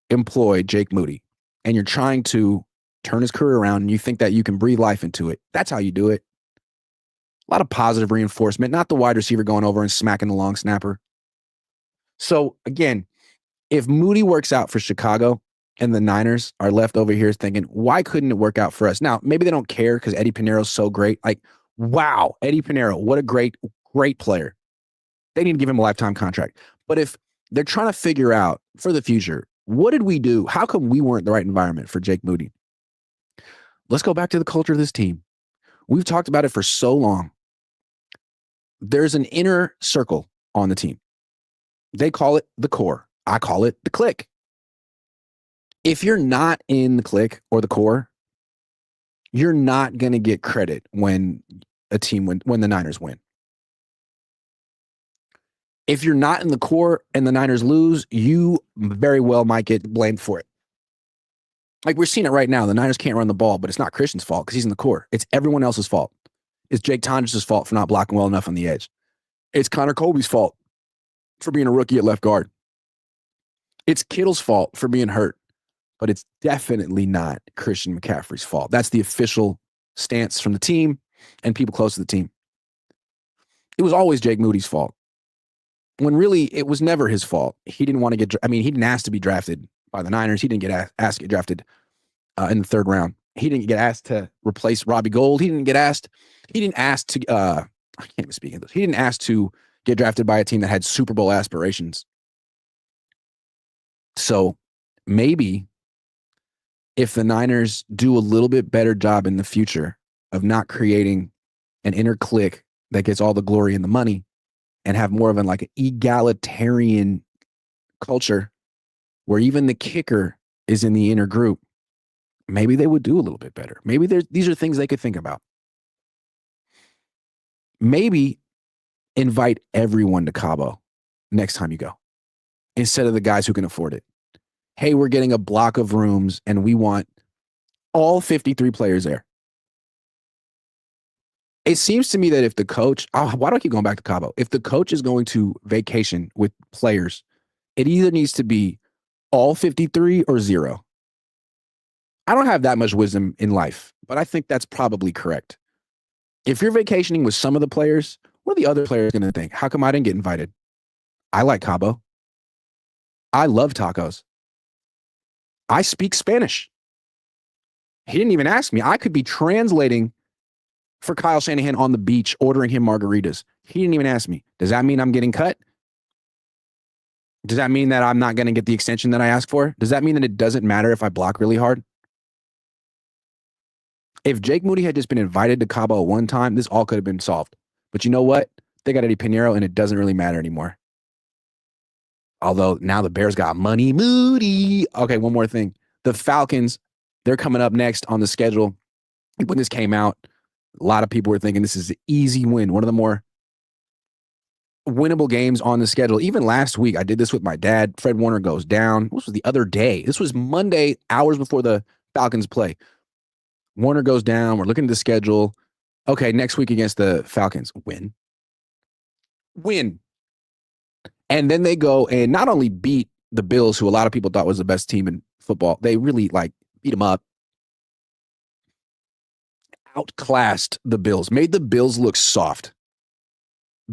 Speaker 1: employ Jake Moody and you're trying to turn his career around and you think that you can breathe life into it, that's how you do it. A lot of positive reinforcement, not the wide receiver going over and smacking the long snapper. So again, if Moody works out for Chicago and the Niners are left over here thinking, why couldn't it work out for us? Now, maybe they don't care because Eddie Piñeiro's so great. Wow, Eddie Piñeiro, what a great player. They need to give him a lifetime contract. But if they're trying to figure out for the future, What did we do? How come we weren't the right environment for Jake Moody? Let's go back to the culture of this team. We've talked about it for so long. There's an inner circle on the team. They call it the core. I call it the clique. If you're not in the clique or the core, you're not going to get credit when when the Niners win. If you're not in the core and the Niners lose, you very well might get blamed for it. Like we're seeing it right now. The Niners can't run the ball, but it's not Christian's fault because he's in the core. It's everyone else's fault. It's Jake Tonjes' fault for not blocking well enough on the edge. It's Connor Colby's fault for being a rookie at left guard. It's Kittle's fault for being hurt, but it's definitely not Christian McCaffrey's fault. That's the official stance from the team and people close to the team. It was always Jake Moody's fault, when really it was never his fault. He didn't want to he didn't ask to be drafted by the Niners. He didn't get asked to get drafted in the third round. He didn't get asked to replace Robbie Gould. He didn't ask to, I can't even speak English. He didn't ask to get drafted by a team that had Super Bowl aspirations. So maybe if the Niners do a little bit better job in the future of not creating an inner clique that gets all the glory and the money and have more of an egalitarian culture where even the kicker is in the inner group, maybe they would do a little bit better. Maybe these are things they could think about. Maybe invite everyone to Cabo next time you go, instead of the guys who can afford it. Hey, we're getting a block of rooms and we want all 53 players there. It seems to me that if the coach, why do I keep going back to Cabo? If the coach is going to vacation with players, it either needs to be all 53 or zero. I don't have that much wisdom in life, but I think that's probably correct. If you're vacationing with some of the players, what are the other players going to think? How come I didn't get invited? I like Cabo. I love tacos. I speak Spanish. He didn't even ask me. I could be translating for Kyle Shanahan on the beach, ordering him margaritas. He didn't even ask me. Does that mean I'm getting cut? Does that mean that I'm not going to get the extension that I asked for? Does that mean that it doesn't matter if I block really hard? If Jake Moody had just been invited to Cabo one time, this all could have been solved. But you know what? They got Eddie Pinheiro, and it doesn't really matter anymore. Although now the Bears got money. Moody. Okay, one more thing. The Falcons, they're coming up next on the schedule. When this came out, a lot of people were thinking this is an easy win. One of the more winnable games on the schedule. Even last week, I did this with my dad. Fred Warner goes down. This was the other day. This was Monday, hours before the Falcons play. Warner goes down. We're looking at the schedule. Okay, next week against the Falcons. Win. And then they go and not only beat the Bills, who a lot of people thought was the best team in football, they really beat them up. Outclassed the Bills, made the Bills look soft,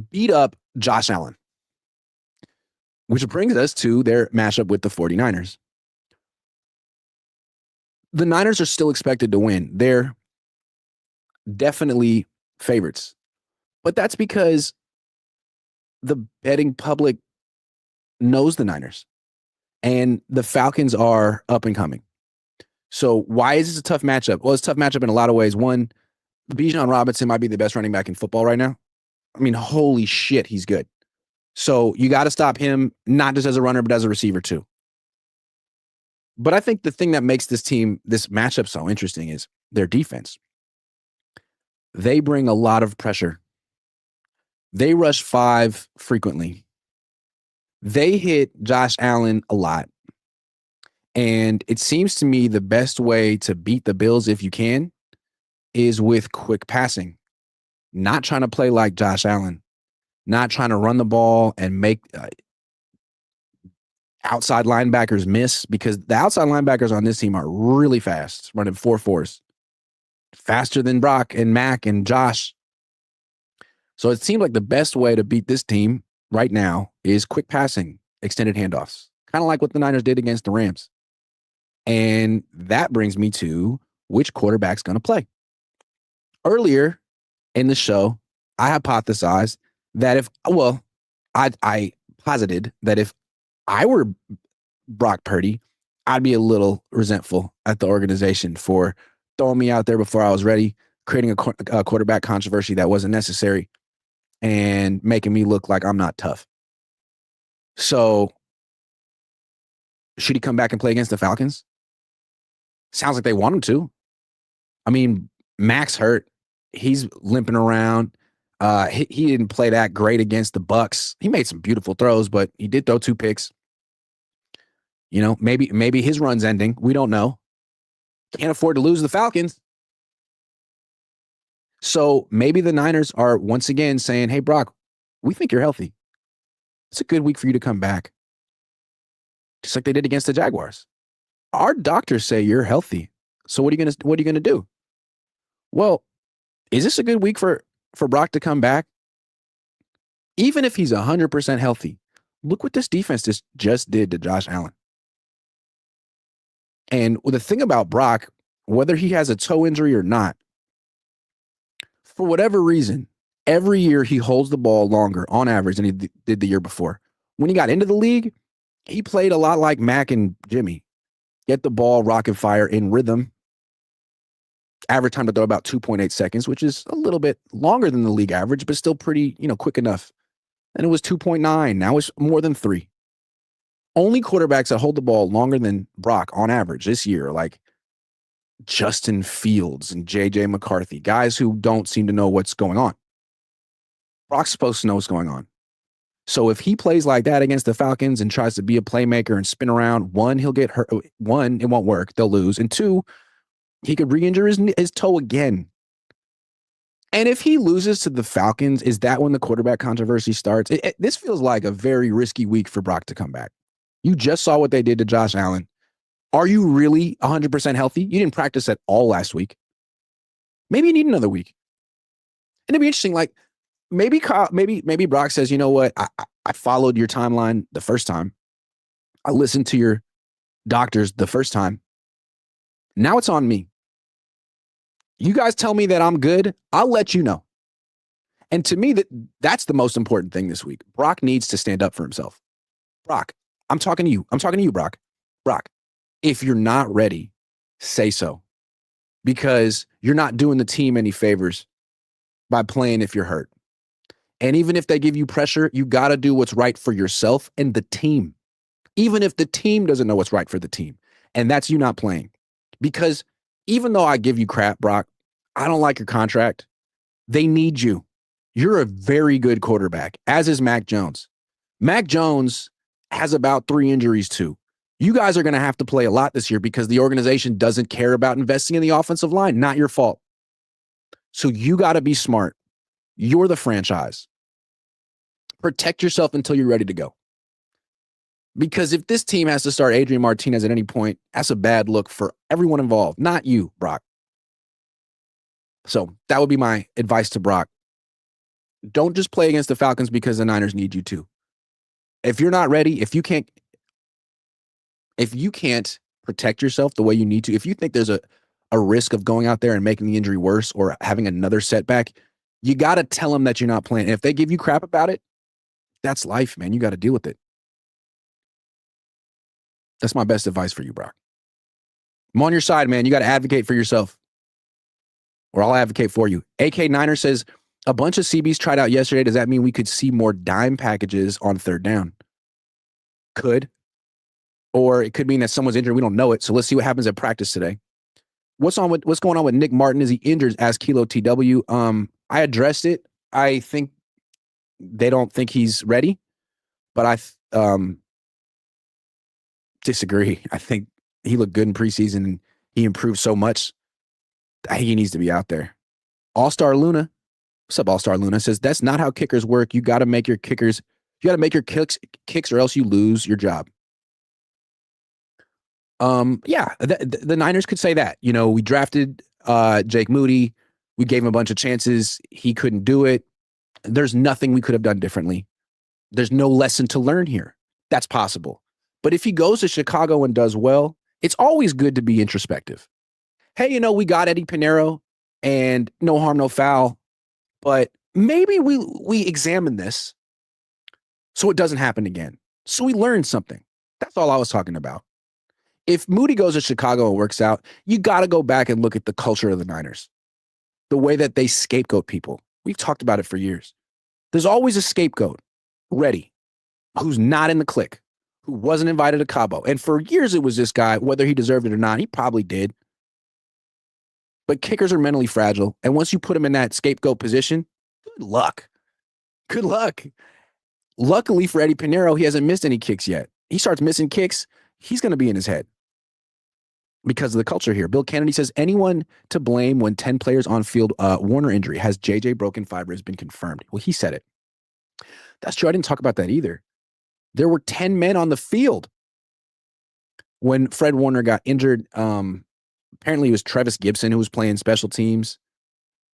Speaker 1: beat up Josh Allen, which brings us to their matchup with the 49ers. The Niners are still expected to win. They're definitely favorites, but that's because the betting public knows the Niners and the Falcons are up and coming. So why is this a tough matchup? Well, it's a tough matchup in a lot of ways. One, Bijan Robinson might be the best running back in football right now. I mean, holy shit, he's good. So you got to stop him, not just as a runner, but as a receiver too. But I think the thing that makes this matchup so interesting is their defense. They bring a lot of pressure. They rush 5 frequently. They hit Josh Allen a lot. And it seems to me the best way to beat the Bills, if you can, is with quick passing. Not trying to play like Josh Allen. Not trying to run the ball and make outside linebackers miss, because the outside linebackers on this team are really fast, running 4.4s. Faster than Brock and Mac and Josh. So it seemed like the best way to beat this team right now is quick passing, extended handoffs. Kind of like what the Niners did against the Rams. And that brings me to which quarterback's going to play. Earlier in the show, I hypothesized that I posited that if I were Brock Purdy, I'd be a little resentful at the organization for throwing me out there before I was ready, creating a quarterback controversy that wasn't necessary, and making me look like I'm not tough. So should he come back and play against the Falcons? Sounds like they want him to. I mean, Max hurt. He's limping around. He didn't play that great against the Bucks. He made some beautiful throws, but he did throw 2 picks. You know, maybe his run's ending. We don't know. Can't afford to lose the Falcons. So maybe the Niners are once again saying, hey, Brock, we think you're healthy. It's a good week for you to come back. Just like they did against the Jaguars. Our doctors say you're healthy. So what are you gonna do? Well, is this a good week for Brock to come back? Even if he's 100% healthy, look what this defense just did to Josh Allen. And the thing about Brock, whether he has a toe injury or not, for whatever reason, every year he holds the ball longer on average than he did the year before. When he got into the league, he played a lot like Mac and Jimmy. Get the ball rocket fire in rhythm. Average time to throw about 2.8 seconds, which is a little bit longer than the league average, but still pretty, quick enough. And it was 2.9. Now it's more than 3. Only quarterbacks that hold the ball longer than Brock on average this year, like Justin Fields and J.J. McCarthy, guys who don't seem to know what's going on. Brock's supposed to know what's going on. So if he plays like that against the Falcons and tries to be a playmaker and spin around, 1, he'll get hurt. 1, it won't work. They'll lose. And 2, he could re-injure his toe again. And if he loses to the Falcons, is that when the quarterback controversy starts? This feels like a very risky week for Brock to come back. You just saw what they did to Josh Allen. Are you really 100% healthy? You didn't practice at all last week. Maybe you need another week. And it'd be interesting, like maybe Brock says, you know what? I followed your timeline the first time. I listened to your doctors the first time. Now it's on me. You guys tell me that I'm good, I'll let you know. And to me, that's the most important thing this week. Brock needs to stand up for himself. Brock, I'm talking to you. I'm talking to you, Brock. Brock, if you're not ready, say so. Because you're not doing the team any favors by playing if you're hurt. And even if they give you pressure, you got to do what's right for yourself and the team. Even if the team doesn't know what's right for the team. And that's you not playing. Because even though I give you crap, Brock, I don't like your contract. They need you. You're a very good quarterback, as is Mac Jones. Mac Jones has about 3 injuries too. You guys are going to have to play a lot this year because the organization doesn't care about investing in the offensive line. Not your fault. So you got to be smart. You're the franchise. Protect yourself until you're ready to go. Because if this team has to start Adrian Martinez at any point, that's a bad look for everyone involved, not you, Brock. So that would be my advice to Brock. Don't just play against the Falcons because the Niners need you to. If you're not ready, if you can't protect yourself the way you need to, if you think there's a risk of going out there and making the injury worse or having another setback, you got to tell them that you're not playing. And if they give you crap about it, that's life, man. You got to deal with it. That's my best advice for you, Brock. I'm on your side, man. You got to advocate for yourself. Or I'll advocate for you. AK Niner says, a bunch of CBs tried out yesterday. Does that mean we could see more dime packages on 3rd down? Could. Or it could mean that someone's injured. We don't know it. So let's see what happens at practice today. What's going on with Nick Martin? Is he injured? Asked Kilo TW. I addressed it. I think they don't think he's ready. But I disagree. I think he looked good in preseason and he improved so much. I think he needs to be out there. All-Star Luna. What's up, All-Star Luna? Says, that's not how kickers work. You got to make your kicks or else you lose your job. Yeah, the Niners could say that. You know, we drafted Jake Moody. We gave him a bunch of chances. He couldn't do it. There's nothing we could have done differently. There's no lesson to learn here. That's possible. But if he goes to Chicago and does well, it's always good to be introspective. Hey, we got Eddie Pinheiro and no harm, no foul, but maybe we examine this so it doesn't happen again. So we learned something. That's all I was talking about. If Moody goes to Chicago and works out, you got to go back and look at the culture of the Niners, the way that they scapegoat people. We've talked about it for years. There's always a scapegoat ready who's not in the clique, who wasn't invited to Cabo. And for years, it was this guy, whether he deserved it or not. He probably did. But kickers are mentally fragile. And once you put him in that scapegoat position, good luck. Good luck. Luckily for Eddie Pinheiro, he hasn't missed any kicks yet. He starts missing kicks, he's going to be in his head because of the culture here. Bill Kennedy says, anyone to blame when 10 players on field, Warner injury, has JJ broken fiber has been confirmed. Well, he said it. That's true. I didn't talk about that either. There were 10 men on the field when Fred Warner got injured. Apparently it was Trevis Gibson who was playing special teams.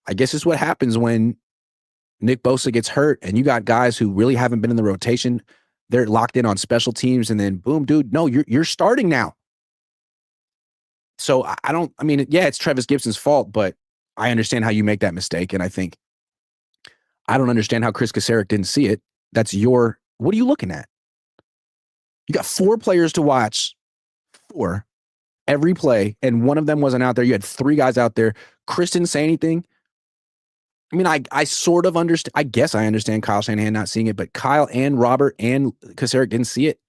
Speaker 1: I guess it's what happens when Nick Bosa gets hurt and you got guys who really haven't been in the rotation. They're locked in on special teams and then boom, dude, no, you're starting now. So it's Trevis Gibson's fault, but I understand how you make that mistake. And I don't understand how Chris Kasarik didn't see it. What are you looking at? You got 4 players to watch, 4 every play, and one of them wasn't out there. You had 3 guys out there. Chris didn't say anything. I mean, I sort of understand. I guess I understand Kyle Shanahan not seeing it, but Kyle and Robert and Kasarik didn't see it.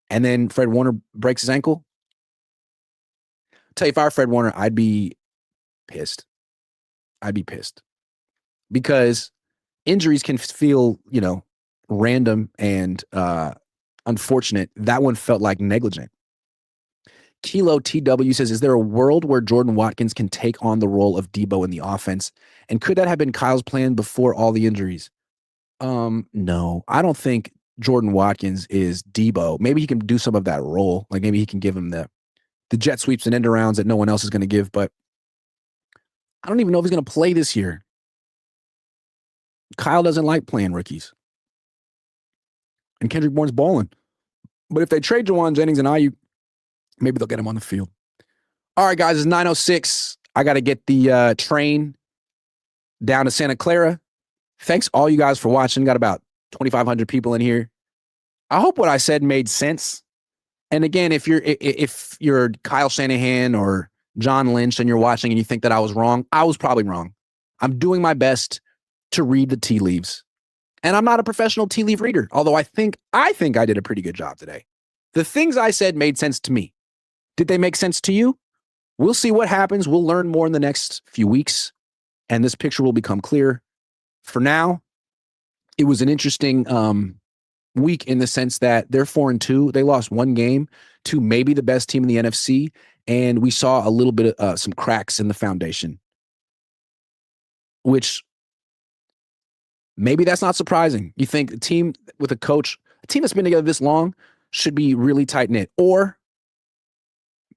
Speaker 1: And then Fred Warner breaks his ankle. I'll tell you, if I were Fred Warner, I'd be pissed. Because injuries can feel, random and unfortunate. That one felt like negligent. Kilo TW says, is there a world where Jordan Watkins can take on the role of Debo in the offense? And could that have been Kyle's plan before all the injuries? No, I don't think Jordan Watkins is Debo. Maybe he can do some of that role. Like maybe he can give him the jet sweeps and end arounds that no one else is going to give. But I don't even know if he's going to play this year. Kyle doesn't like playing rookies. And Kendrick Bourne's balling. But if they trade Jauan Jennings and Aiyuk, maybe they'll get him on the field. All right, guys, it's 9:06. I got to get the train down to Santa Clara. Thanks all you guys for watching. Got about 2,500 people in here. I hope what I said made sense. And again, if you're Kyle Shanahan or John Lynch and you're watching and you think that I was wrong, I was probably wrong. I'm doing my best to read the tea leaves. And I'm not a professional tea leaf reader, although I think I did a pretty good job today. The things I said made sense to me. Did they make sense to you? We'll see what happens. We'll learn more in the next few weeks, and this picture will become clear. For now, it was an interesting week in the sense that they're 4-2. They lost 1 game to maybe the best team in the NFC, and we saw a little bit of some cracks in the foundation, which maybe that's not surprising. You think a team with a coach, a team that's been together this long, should be really tight-knit, or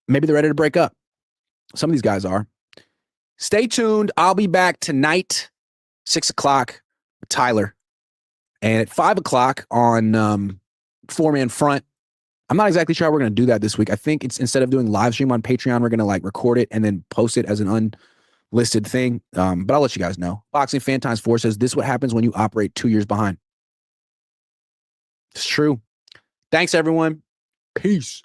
Speaker 1: maybe they're ready to break up. Some of these guys are. Stay tuned. I'll be back tonight, 6 o'clock with Tyler. And at 5 o'clock on 4-Man Front. I'm not exactly sure how we're going to do that this week. I think it's instead of doing live stream on Patreon, we're going to record it and then post it as an unlisted thing. But I'll let you guys know. Boxing Fan Times 4 says, this is what happens when you operate 2 years behind. It's true. Thanks, everyone. Peace.